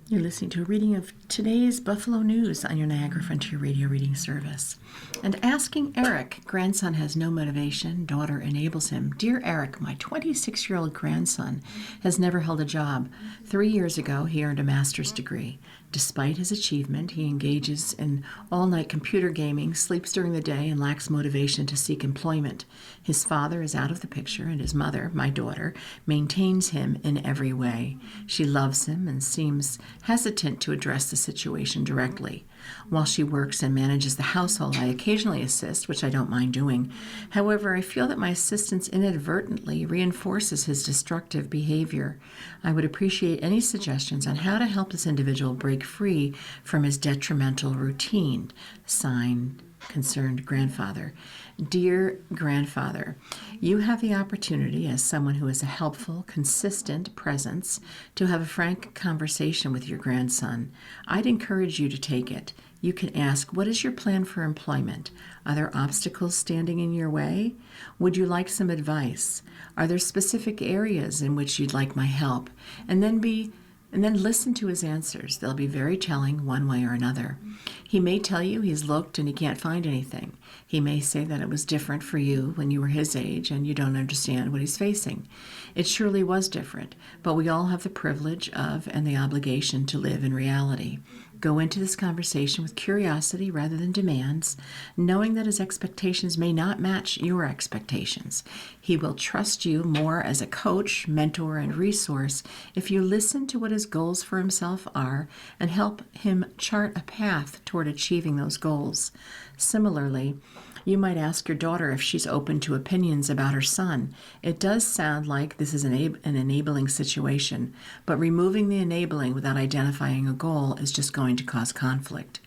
You're listening to a reading of today's Buffalo News on your Niagara Frontier Radio Reading Service. And asking Eric, grandson has no motivation, daughter enables him. Dear Eric, my 26-year-old grandson has never held a job. 3 years ago, he earned a master's degree. Despite his achievement, he engages in all-night computer gaming, sleeps during the day, and lacks motivation to seek employment. His father is out of the picture, and his mother, my daughter, maintains him in every way. She loves him and seems hesitant to address the situation directly. While she works and manages the household, I occasionally assist, which I don't mind doing. However, I feel that my assistance inadvertently reinforces his destructive behavior. I would appreciate any suggestions on how to help this individual break free from his detrimental routine. Signed, Concerned Grandfather. Dear Grandfather, you have the opportunity, as someone who is a helpful, consistent presence, to have a frank conversation with your grandson. I'd encourage you to take it. You can ask, what is your plan for employment? Are there obstacles standing in your way? Would you like some advice? Are there specific areas in which you'd like my help? And then listen to his answers. They'll be very telling one way or another. He may tell you he's looked and he can't find anything. He may say that it was different for you when you were his age and you don't understand what he's facing. It surely was different, but we all have the privilege of and the obligation to live in reality. Go into this conversation with curiosity rather than demands, knowing that his expectations may not match your expectations. He will trust you more as a coach, mentor, and resource if you listen to what his goals for himself are and help him chart a path toward achieving those goals. Similarly, you might ask your daughter if she's open to opinions about her son. It does sound like this is an enabling situation, but removing the enabling without identifying a goal is just going to cause conflict.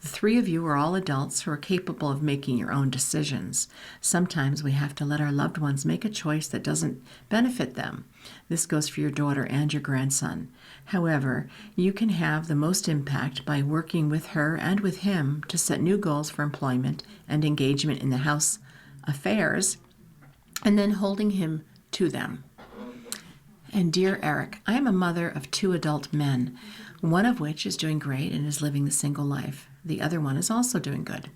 The three of you are all adults who are capable of making your own decisions. Sometimes we have to let our loved ones make a choice that doesn't benefit them. This goes for your daughter and your grandson. However, you can have the most impact by working with her and with him to set new goals for employment and engagement in the house affairs, and then holding him to them. And dear Eric, I am a mother of 2 adult men, one of which is doing great and is living the single life. The other one is also doing good.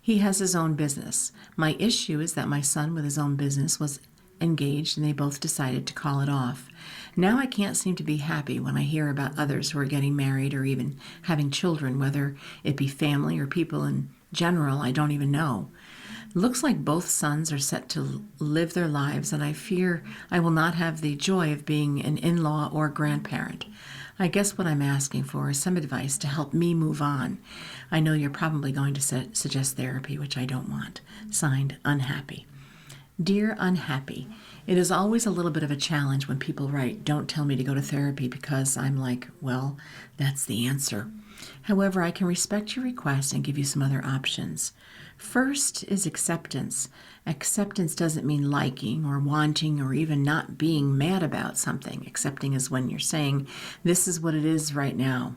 He has his own business. My issue is that my son with his own business was engaged and they both decided to call it off. Now I can't seem to be happy when I hear about others who are getting married or even having children, whether it be family or people in general I don't even know. Looks like both sons are set to live their lives, and I fear I will not have the joy of being an in-law or grandparent. I guess what I'm asking for is some advice to help me move on. I know you're probably going to suggest therapy, which I don't want. Signed, Unhappy. Dear Unhappy, it is always a little bit of a challenge when people write, don't tell me to go to therapy, because I'm like, well, that's the answer. However, I can respect your request and give you some other options. First is acceptance. Acceptance doesn't mean liking or wanting or even not being mad about something. Accepting is when you're saying, this is what it is right now.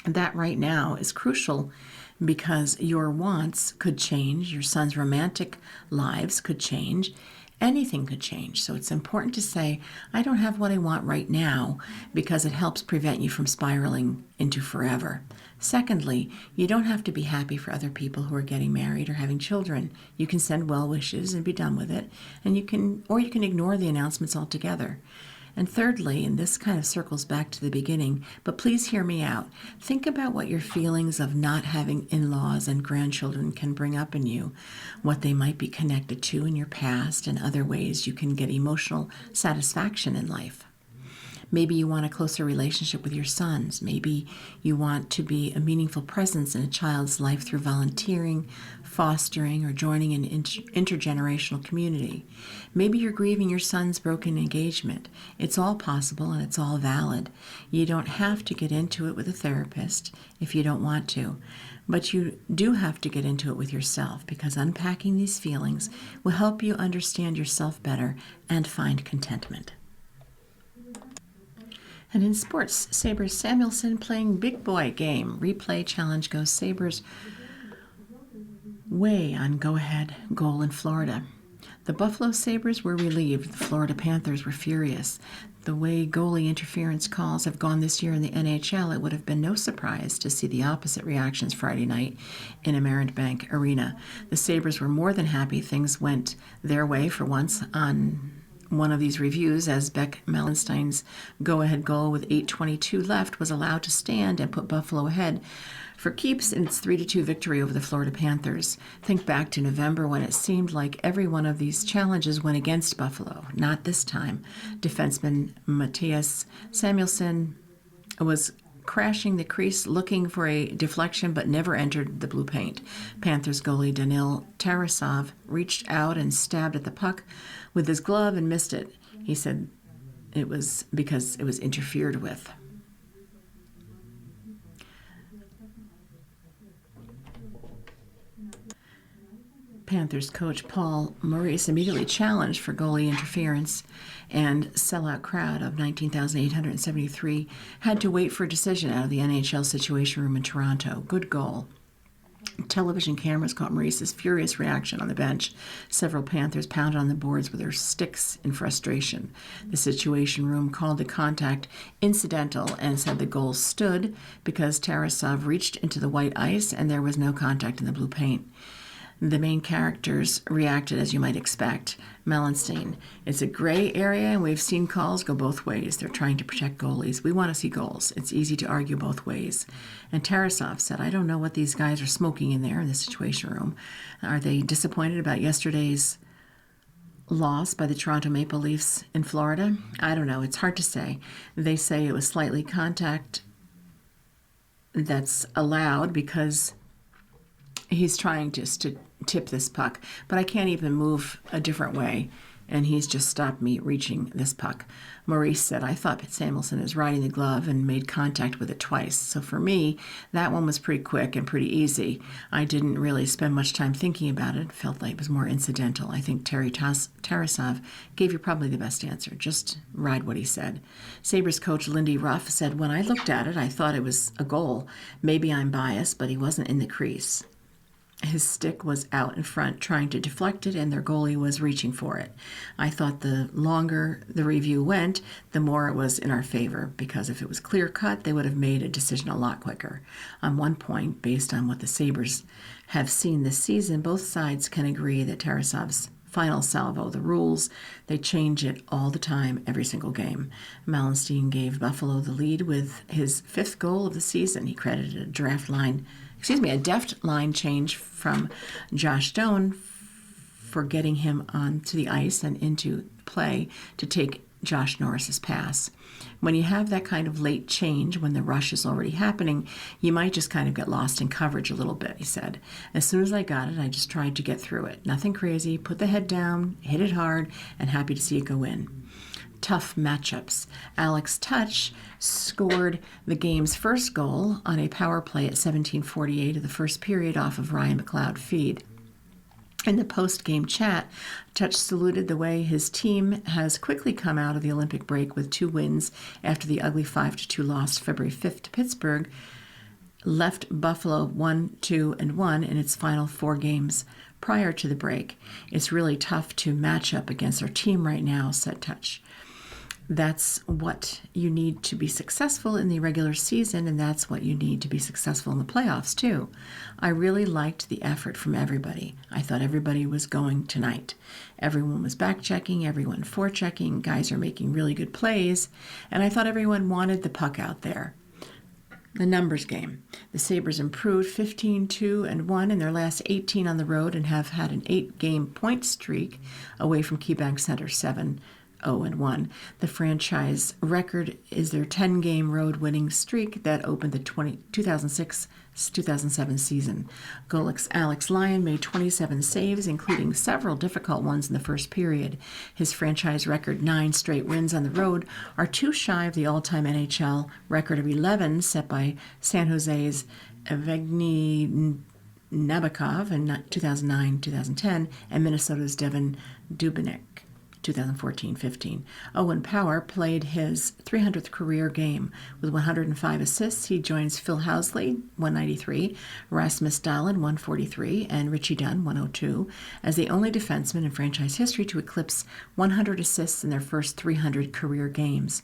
That right now is crucial because your wants could change, your son's romantic lives could change, anything could change. So it's important to say, I don't have what I want right now, because it helps prevent you from spiraling into forever. Secondly, you don't have to be happy for other people who are getting married or having children. You can send well wishes and be done with it, and you can ignore the announcements altogether. And thirdly, and this kind of circles back to the beginning, but please hear me out. Think about what your feelings of not having in-laws and grandchildren can bring up in you, what they might be connected to in your past, and other ways you can get emotional satisfaction in life. Maybe you want a closer relationship with your sons. Maybe you want to be a meaningful presence in a child's life through volunteering, fostering, or joining an intergenerational community. Maybe you're grieving your son's broken engagement. It's all possible and it's all valid. You don't have to get into it with a therapist if you don't want to, but you do have to get into it with yourself, because unpacking these feelings will help you understand yourself better and find contentment. And in sports, Sabres Samuelson playing big boy game. Replay challenge goes Sabres way on go-ahead goal in Florida. The Buffalo Sabres were relieved. The Florida Panthers were furious. The way goalie interference calls have gone this year in the NHL, it would have been no surprise to see the opposite reactions Friday night in Amerant Bank Arena. The Sabres were more than happy things went their way for once on one of these reviews, as Beck Melenstein's go-ahead goal with 8:22 left was allowed to stand and put Buffalo ahead for keeps in its 3-2 victory over the Florida Panthers. Think back to November when it seemed like every one of these challenges went against Buffalo. Not this time. Defenseman Matthias Samuelsson was crashing the crease looking for a deflection but never entered the blue paint. Panthers goalie Danil Tarasov reached out and stabbed at the puck with his glove and missed it. He said it was because it was interfered with. Panthers coach Paul Maurice immediately challenged for goalie interference, and sellout crowd of 19,873 had to wait for a decision out of the NHL Situation Room in Toronto. Good goal. Television cameras caught Maurice's furious reaction on the bench. Several Panthers pounded on the boards with their sticks in frustration. The Situation Room called the contact incidental and said the goal stood because Tarasov reached into the white ice and there was no contact in the blue paint. The main characters reacted as you might expect. Melenstein, it's a gray area and we've seen calls go both ways. They're trying to protect goalies. We want to see goals. It's easy to argue both ways. And Tarasov said, I don't know what these guys are smoking in there in the Situation Room. Are they disappointed about yesterday's loss by the Toronto Maple Leafs in Florida? I don't know. It's hard to say. They say it was slightly contact that's allowed because he's trying just to tip this puck, but I can't even move a different way, and he's just stopped me reaching this puck. Maurice said, I thought Samuelsson is riding the glove and made contact with it twice. So for me, that one was pretty quick and pretty easy. I didn't really spend much time thinking about it. Felt like it was more incidental. I think Tarasov gave you probably the best answer. Just ride what he said. Sabres coach Lindy Ruff said, when I looked at it, I thought it was a goal. Maybe I'm biased, but he wasn't in the crease. His stick was out in front trying to deflect it, and their goalie was reaching for it. I thought the longer the review went, the more it was in our favor, because if it was clear-cut, they would have made a decision a lot quicker. On one point, based on what the Sabres have seen this season, both sides can agree that Tarasov's final salvo, the rules, they change it all the time, every single game. Melenstein gave Buffalo the lead with his 5th goal of the season. He credited a deft line change from Josh Doan for getting him onto the ice and into play to take Josh Norris's pass. When you have that kind of late change, when the rush is already happening, you might just kind of get lost in coverage a little bit, he said. As soon as I got it, I just tried to get through it. Nothing crazy, put the head down, hit it hard, and happy to see it go in. Tough matchups. Alex Tuch scored the game's first goal on a power play at 17:48 of the first period off of Ryan McLeod feed. In the post-game chat, Tuch saluted the way his team has quickly come out of the Olympic break with 2 wins after the ugly 5-2 loss February 5th to Pittsburgh left Buffalo 1-2-1 in its final 4 games prior to the break. It's really tough to match up against our team right now, said Tuch. That's what you need to be successful in the regular season, and that's what you need to be successful in the playoffs, too. I really liked the effort from everybody. I thought everybody was going tonight. Everyone was back-checking, everyone forechecking, guys are making really good plays, and I thought everyone wanted the puck out there. The numbers game. The Sabres improved 15-2-1 in their last 18 on the road and have had an 8-game point streak away from KeyBank Center, 7-0-1. The franchise record is their 10-game road winning streak that opened the 2006-2007 season. Goalie Alex Lyon made 27 saves, including several difficult ones in the first period. His franchise record 9 straight wins on the road are 2 shy of the all-time NHL record of 11 set by San Jose's Evgeny Nabokov in 2009-2010 and Minnesota's Devin Dubnyk 2014-15. Owen Power played his 300th career game. With 105 assists, he joins Phil Housley, 193, Rasmus Dahlin, 143, and Richie Dunn, 102, as the only defenseman in franchise history to eclipse 100 assists in their first 300 career games.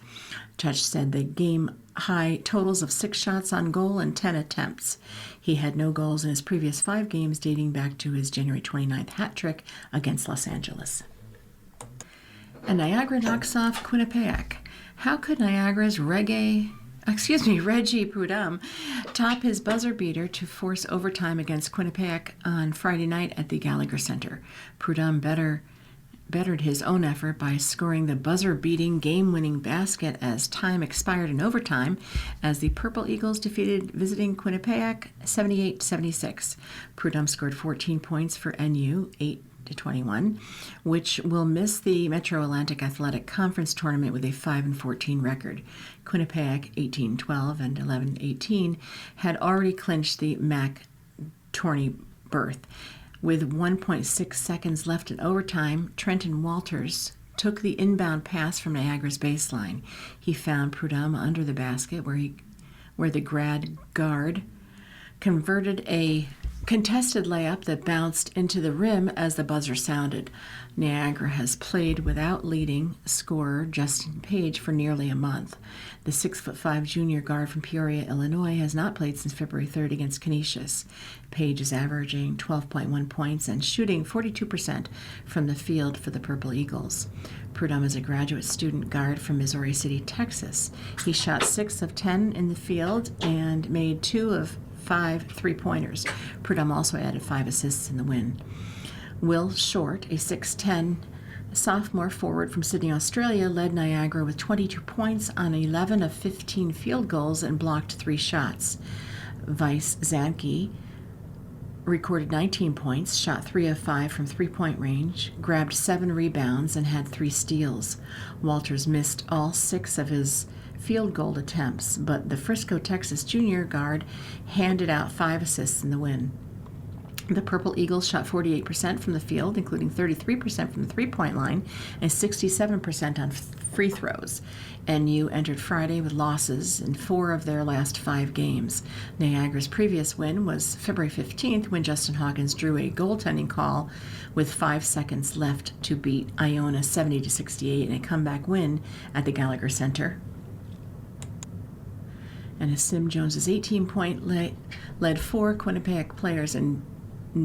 Tuch said the game high totals of 6 shots on goal and 10 attempts. He had no goals in his previous 5 games dating back to his January 29th hat trick against Los Angeles. And Niagara knocks off Quinnipiac. How could Niagara's Reggie Prudhomme top his buzzer beater to force overtime against Quinnipiac on Friday night at the Gallagher Center? Prudhomme bettered his own effort by scoring the buzzer-beating, game-winning basket as time expired in overtime as the Purple Eagles defeated visiting Quinnipiac 78-76. Prudhomme scored 14 points for NU, 8-21, which will miss the Metro Atlantic Athletic Conference tournament with a 5-14 record. Quinnipiac, 18-12 and 11-18, had already clinched the MAC tourney berth. With 1.6 seconds left in overtime, Trenton Walters took the inbound pass from Niagara's baseline. He found Prudhomme under the basket where the grad guard converted a contested layup that bounced into the rim as the buzzer sounded. Niagara has played without leading scorer Justin Page for nearly a month. The 6'5" junior guard from Peoria, Illinois, has not played since February 3rd against Canisius. Page is averaging 12.1 points and shooting 42% from the field for the Purple Eagles. Prudhomme is a graduate student guard from Missouri City, Texas. He shot 6 of 10 in the field and made 2 of 5 3-pointers. Prudhomme also added 5 assists in the win. Will Short, a 6'10" sophomore forward from Sydney, Australia, led Niagara with 22 points on 11 of 15 field goals and blocked 3 shots. Vice Zadke recorded 19 points, shot 3 of 5 from three-point range, grabbed 7 rebounds, and had 3 steals. Walters missed all 6 of his field goal attempts, but the Frisco, Texas junior guard handed out 5 assists in the win. The Purple Eagles shot 48% from the field, including 33% from the three-point line and 67% on free throws. NU entered Friday with losses in 4 of their last 5 games. Niagara's previous win was February 15th when Justin Hawkins drew a goaltending call with 5 seconds left to beat Iona 70-68 in a comeback win at the Gallagher Center. And Sim Jones's 18-point led 4 Quinnipiac players in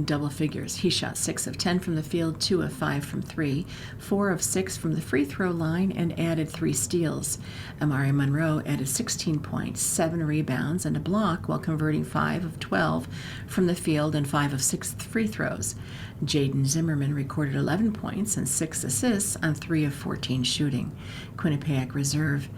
double figures. He shot 6 of 10 from the field, 2 of 5 from 3, 4 of 6 from the free throw line, and added 3 steals. Amari Monroe added 16 points, 7 rebounds, and a block while converting 5 of 12 from the field and 5 of 6 free throws. Jaden Zimmerman recorded 11 points and 6 assists on 3 of 14 shooting. Quinnipiac reserve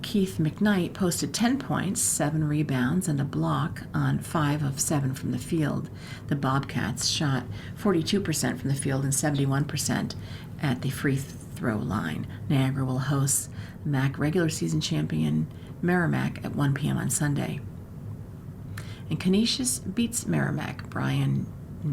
Keith McKnight posted 10 points, 7 rebounds, and a block on 5 of 7 from the field. The Bobcats shot 42% from the field and 71% at the free throw line. Niagara will host MAC regular season champion Merrimack at 1 p.m. on Sunday. And Canisius beats Merrimack. Brian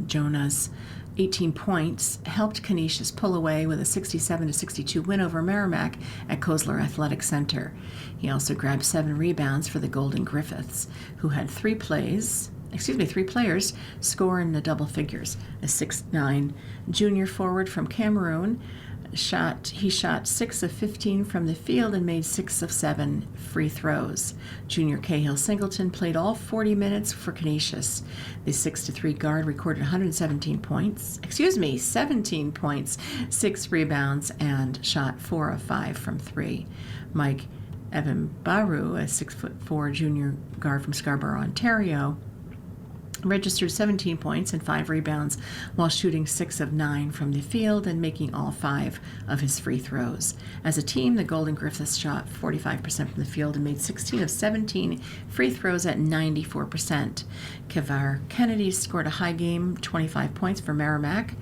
Jonah's 18 points helped Canisius pull away with a 67-62 win over Merrimack at Kozler Athletic Center. He also grabbed 7 rebounds for the Golden Griffiths, who had 3 players score in the double figures. A 6'9" junior forward from Cameroon shot 6 of 15 from the field and made 6 of 7 free throws. Junior Cahill Singleton played all 40 minutes for Canisius. The 6'3" guard recorded 17 points, 6 rebounds, and shot 4 of 5 from 3. Mike Evan-Baru, a 6'4" junior guard from Scarborough, Ontario, registered 17 points and 5 rebounds while shooting 6 of 9 from the field and making all 5 of his free throws. As a team, the Golden Griffiths shot 45% from the field and made 16 of 17 free throws at 94%. Kavar Kennedy scored a high game, 25 points for Merrimack,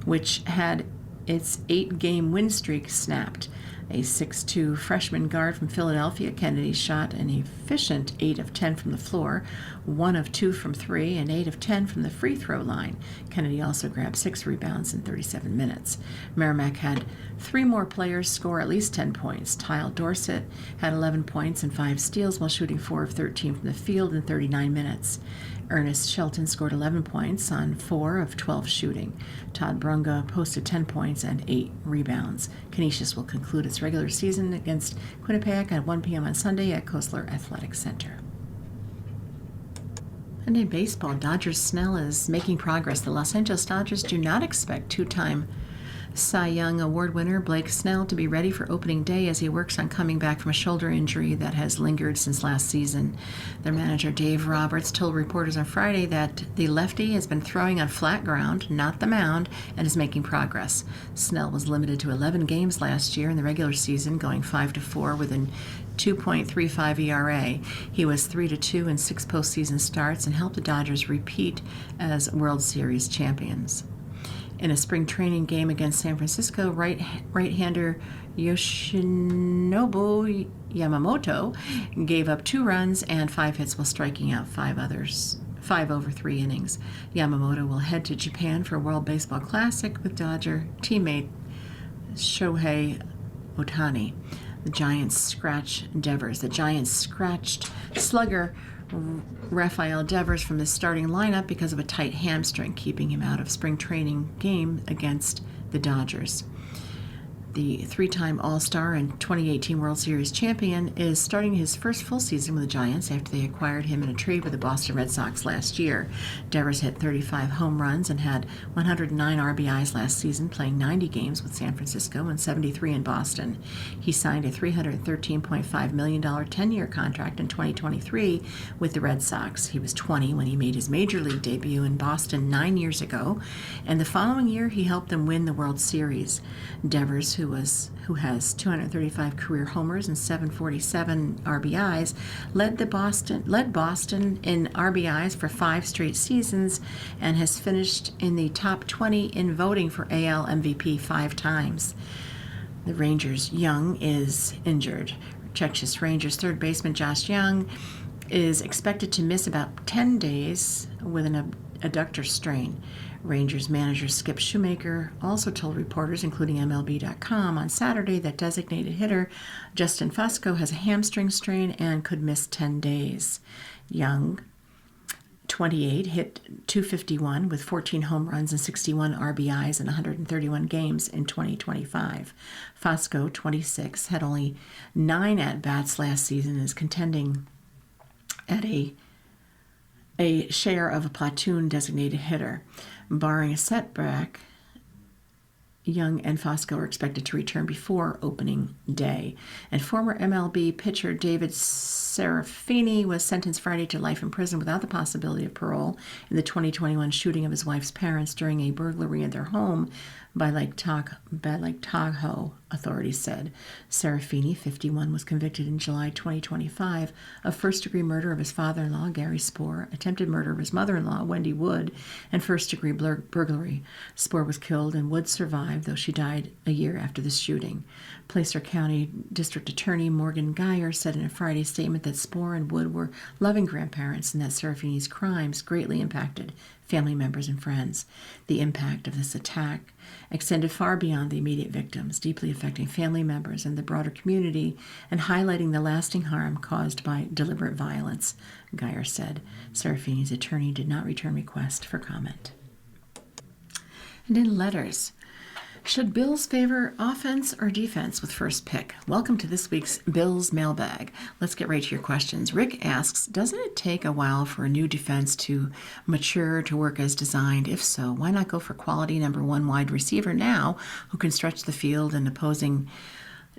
which had its 8-game win streak snapped. A 6'2" freshman guard from Philadelphia, Kennedy shot an efficient 8 of 10 from the floor, 1 of 2 from 3, and 8 of 10 from the free throw line. Kennedy also grabbed 6 rebounds in 37 minutes. Merrimack had 3 more players score at least 10 points. Tyle Dorsett had 11 points and 5 steals while shooting 4 of 13 from the field in 39 minutes. Ernest Shelton scored 11 points on 4 of 12 shooting. Todd Brunga posted 10 points and 8 rebounds. Canisius will conclude its regular season against Quinnipiac at 1 p.m. on Sunday at Kozler Athletic Center. And in baseball, Dodgers Snell is making progress. The Los Angeles Dodgers do not expect 2-time Cy Young Award winner Blake Snell to be ready for opening day as he works on coming back from a shoulder injury that has lingered since last season. Their manager Dave Roberts told reporters on Friday that the lefty has been throwing on flat ground, not the mound, and is making progress. Snell was limited to 11 games last year in the regular season, going 5-4 with an 2.35 ERA. He was 3-2 in 6 postseason starts and helped the Dodgers repeat as World Series champions. In a spring training game against San Francisco, right-hander Yoshinobu Yamamoto gave up 2 runs and 5 hits while striking out 5 over 3 innings. Yamamoto will head to Japan for a World Baseball Classic with Dodger teammate Shohei Ohtani. The Giants scratched slugger Rafael Devers from the starting lineup because of a tight hamstring, keeping him out of spring training game against the Dodgers. The 3-time All-Star and 2018 World Series champion is starting his first full season with the Giants after they acquired him in a trade with the Boston Red Sox last year. Devers hit 35 home runs and had 109 RBIs last season, playing 90 games with San Francisco and 73 in Boston. He signed a $313.5 million 10-year contract in 2023 with the Red Sox. He was 20 when he made his major league debut in Boston 9 years ago, and the following year he helped them win the World Series. Devers, who has 235 career homers and 747 RBIs, led Boston in RBIs for 5 straight seasons and has finished in the top 20 in voting for AL MVP 5 times. The Rangers' Young is injured. Texas Rangers third baseman Josh Young is expected to miss about 10 days with an adductor strain. Rangers manager Skip Shoemaker also told reporters, including MLB.com, on Saturday that designated hitter Justin Fusco has a hamstring strain and could miss 10 days. Young, 28, hit .251 with 14 home runs and 61 RBIs in 131 games in 2025. Fusco, 26, had only 9 at-bats last season and is contending at a share of a platoon designated hitter. Barring a setback, Young and Fusco are expected to return before opening day. And former MLB pitcher David Serafini was sentenced Friday to life in prison without the possibility of parole in the 2021 shooting of his wife's parents during a burglary in their home by Lake Tahoe, authorities said. Serafini, 51, was convicted in July 2025 of first-degree murder of his father-in-law, Gary Spoor, attempted murder of his mother-in-law, Wendy Wood, and first-degree burglary. Spoor was killed and Wood survived, though she died a year after the shooting. Placer County District Attorney Morgan Geyer said in a Friday statement that Spoor and Wood were loving grandparents and that Serafini's crimes greatly impacted family members and friends. The impact of this attack extended far beyond the immediate victims, deeply affecting family members and the broader community and highlighting the lasting harm caused by deliberate violence, Geyer said. Serafini's attorney did not return request for comment. And in letters, should Bills favor offense or defense with first pick? Welcome to this week's Bills Mailbag. Let's get right to your questions. Rick asks, doesn't it take a while for a new defense to mature, to work as designed? If so, why not go for quality number 1 wide receiver now who can stretch the field and opposing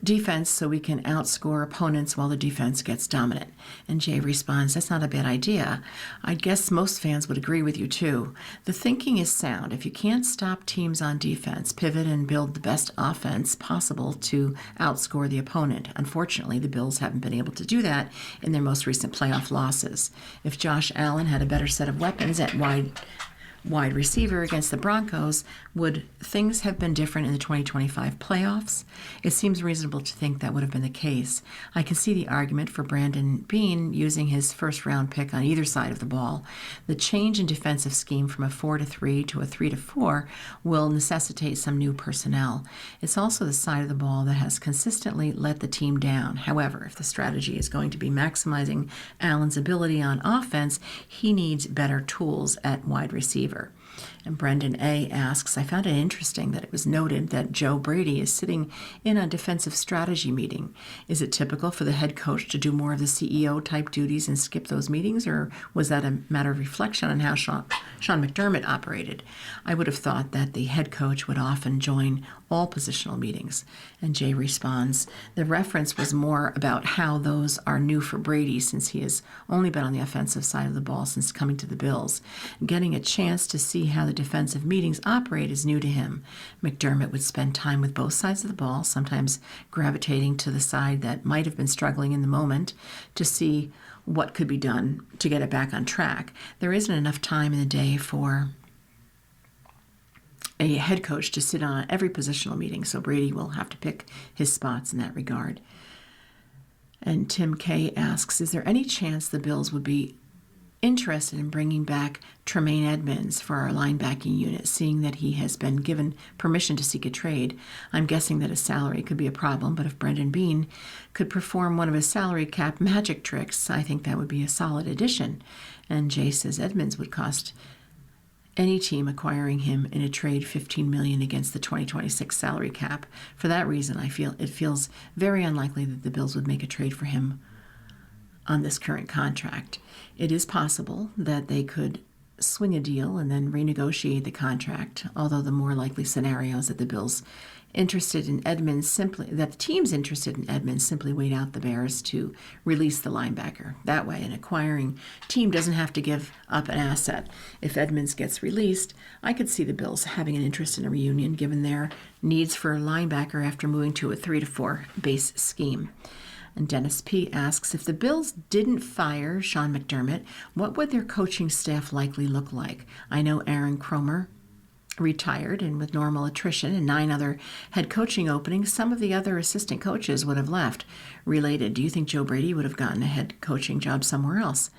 defense so we can outscore opponents while the defense gets dominant? And Jay responds, that's not a bad idea. I guess most fans would agree with you too. The thinking is sound. If you can't stop teams on defense, pivot and build the best offense possible to outscore the opponent. Unfortunately, the Bills haven't been able to do that in their most recent playoff losses. If Josh Allen had a better set of weapons at wide receiver against the Broncos, would things have been different in the 2025 playoffs? It seems reasonable to think that would have been the case. I can see the argument for Brandon Beane using his first-round pick on either side of the ball. The change in defensive scheme from a 4-3 to a 3-4 will necessitate some new personnel. It's also the side of the ball that has consistently let the team down. However, if the strategy is going to be maximizing Allen's ability on offense, he needs better tools at wide receiver. And Brendan A. asks, I found it interesting that it was noted that Joe Brady is sitting in a defensive strategy meeting. Is it typical for the head coach to do more of the CEO type duties and skip those meetings, or was that a matter of reflection on how Sean McDermott operated? I would have thought that the head coach would often join all positional meetings. And Jay responds, the reference was more about how those are new for Brady since he has only been on the offensive side of the ball since coming to the Bills. Getting a chance to see how the defensive meetings operate is new to him. McDermott would spend time with both sides of the ball, sometimes gravitating to the side that might have been struggling in the moment to see what could be done to get it back on track. There isn't enough time in the day for a head coach to sit on every positional meeting, so Brady will have to pick his spots in that regard. And Tim K. asks, is there any chance the Bills would be interested in bringing back Tremaine Edmunds for our linebacking unit, seeing that he has been given permission to seek a trade? I'm guessing that his salary could be a problem, but if Brendan Bean could perform one of his salary cap magic tricks, I think that would be a solid addition. And Jay says Edmunds would cost any team acquiring him in a trade $15 million against the 2026 salary cap. For that reason, I feel it feels very unlikely that the Bills would make a trade for him on this current contract. It is possible that they could swing a deal and then renegotiate the contract, although the more likely scenario is that the Bills interested in Edmunds that the teams interested in Edmunds simply wait out the Bears to release the linebacker. That way, an acquiring team doesn't have to give up an asset. If Edmunds gets released, I could see the Bills having an interest in a reunion given their needs for a linebacker after moving to a 3-4 base scheme. And Dennis P. asks, if the Bills didn't fire Sean McDermott, what would their coaching staff likely look like? I know Aaron Kromer retired, and with normal attrition and 9 other head coaching openings, some of the other assistant coaches would have left. Related, do you think Joe Brady would have gotten a head coaching job somewhere else?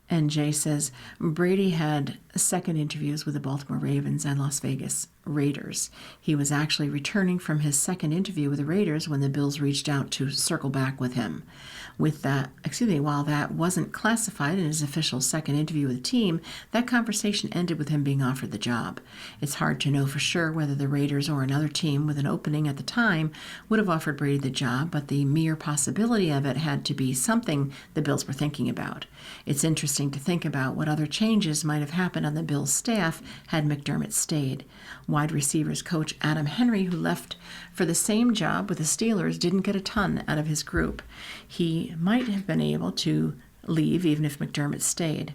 And Jay says, Brady had second interviews with the Baltimore Ravens and Las Vegas Raiders. He was actually returning from his second interview with the Raiders when the Bills reached out to circle back with him. While that wasn't classified in his official second interview with the team, that conversation ended with him being offered the job. It's hard to know for sure whether the Raiders or another team with an opening at the time would have offered Brady the job, but the mere possibility of it had to be something the Bills were thinking about. It's interesting to think about what other changes might have happened on the Bills' staff had McDermott stayed. Wide receivers coach Adam Henry, who left for the same job with the Steelers, didn't get a ton out of his group. He might have been able to leave even if McDermott stayed.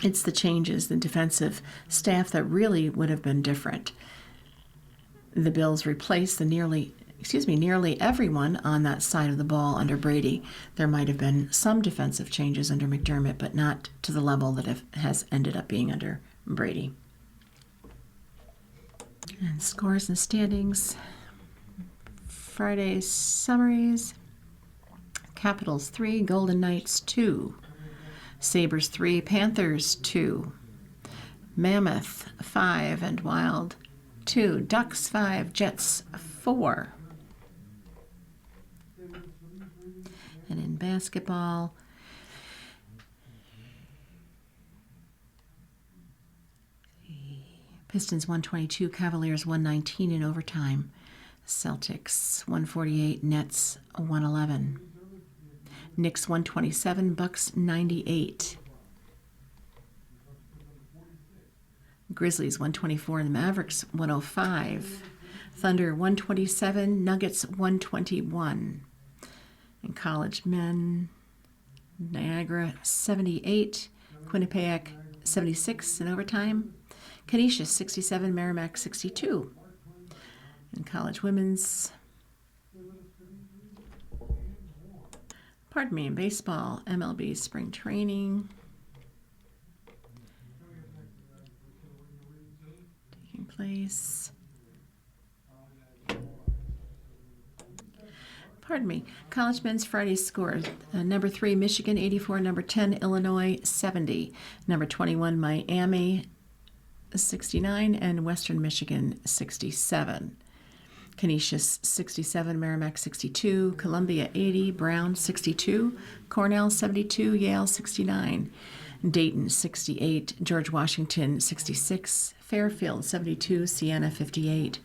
It's the changes, the defensive staff, that really would have been different. The Bills replaced nearly everyone on that side of the ball under Brady. There might have been some defensive changes under McDermott, but not to the level that it has ended up being under Brady. And scores and standings. Friday's summaries. Capitals 3, Golden Knights 2. Sabres 3, Panthers 2. Mammoth 5 and Wild 2. Ducks 5, Jets 4. And in basketball, Pistons 122, Cavaliers 119 in overtime. Celtics 148, Nets 111. Knicks 127, Bucks 98. Grizzlies 124 and the Mavericks 105. Thunder 127, Nuggets 121. And college men, Niagara 78, Quinnipiac 76 in overtime. Canisius 67, Merrimack 62. In college women's, in baseball, MLB spring training taking place. College men's Friday scores. Number 3, Michigan 84. Number 10, Illinois 70. Number 21, Miami 69. And Western Michigan 67. Canisius 67, Merrimack 62, Columbia 80, Brown 62, Cornell 72, Yale 69. Dayton 68, George Washington 66, Fairfield 72, Siena 58,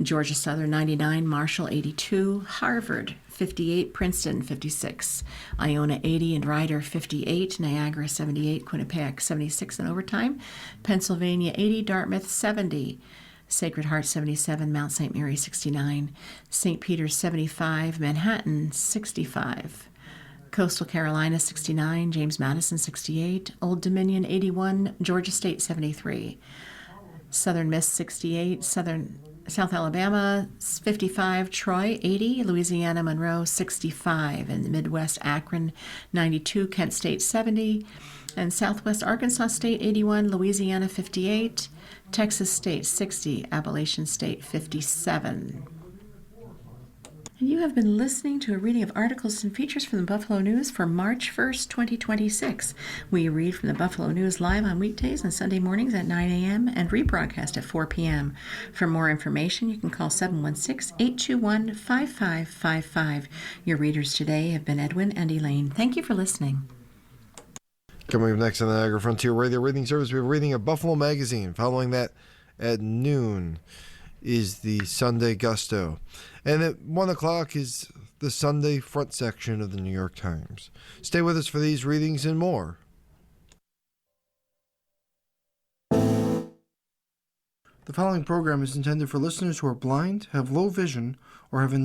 Georgia Southern 99, Marshall 82, Harvard 58, Princeton 56, Iona 80 and Ryder 58, Niagara 78, Quinnipiac 76 in overtime, Pennsylvania 80, Dartmouth 70, Sacred Heart 77, Mount St. Mary 69, St. Peter's 75, Manhattan 65, Coastal Carolina 69, James Madison 68, Old Dominion 81, Georgia State 73, Southern Miss 68, South Alabama 55, Troy 80, Louisiana Monroe 65, and the Midwest Akron 92, Kent State 70, and Southwest Arkansas State 81, Louisiana 58, Texas State 60, Appalachian State 57. And you have been listening to a reading of articles and features from the Buffalo News for March 1st, 2026. We read from the Buffalo News live on weekdays and Sunday mornings at 9 a.m. and rebroadcast at 4 p.m. For more information, you can call 716-821-5555. Your readers today have been Edwin and Elaine. Thank you for listening. Coming up next on the Niagara Frontier Radio Reading Service, we have a reading of Buffalo Magazine. Following that at noon is the Sunday Gusto. And at 1 o'clock is the Sunday front section of the New York Times. Stay with us for these readings and more. The following program is intended for listeners who are blind, have low vision, or have a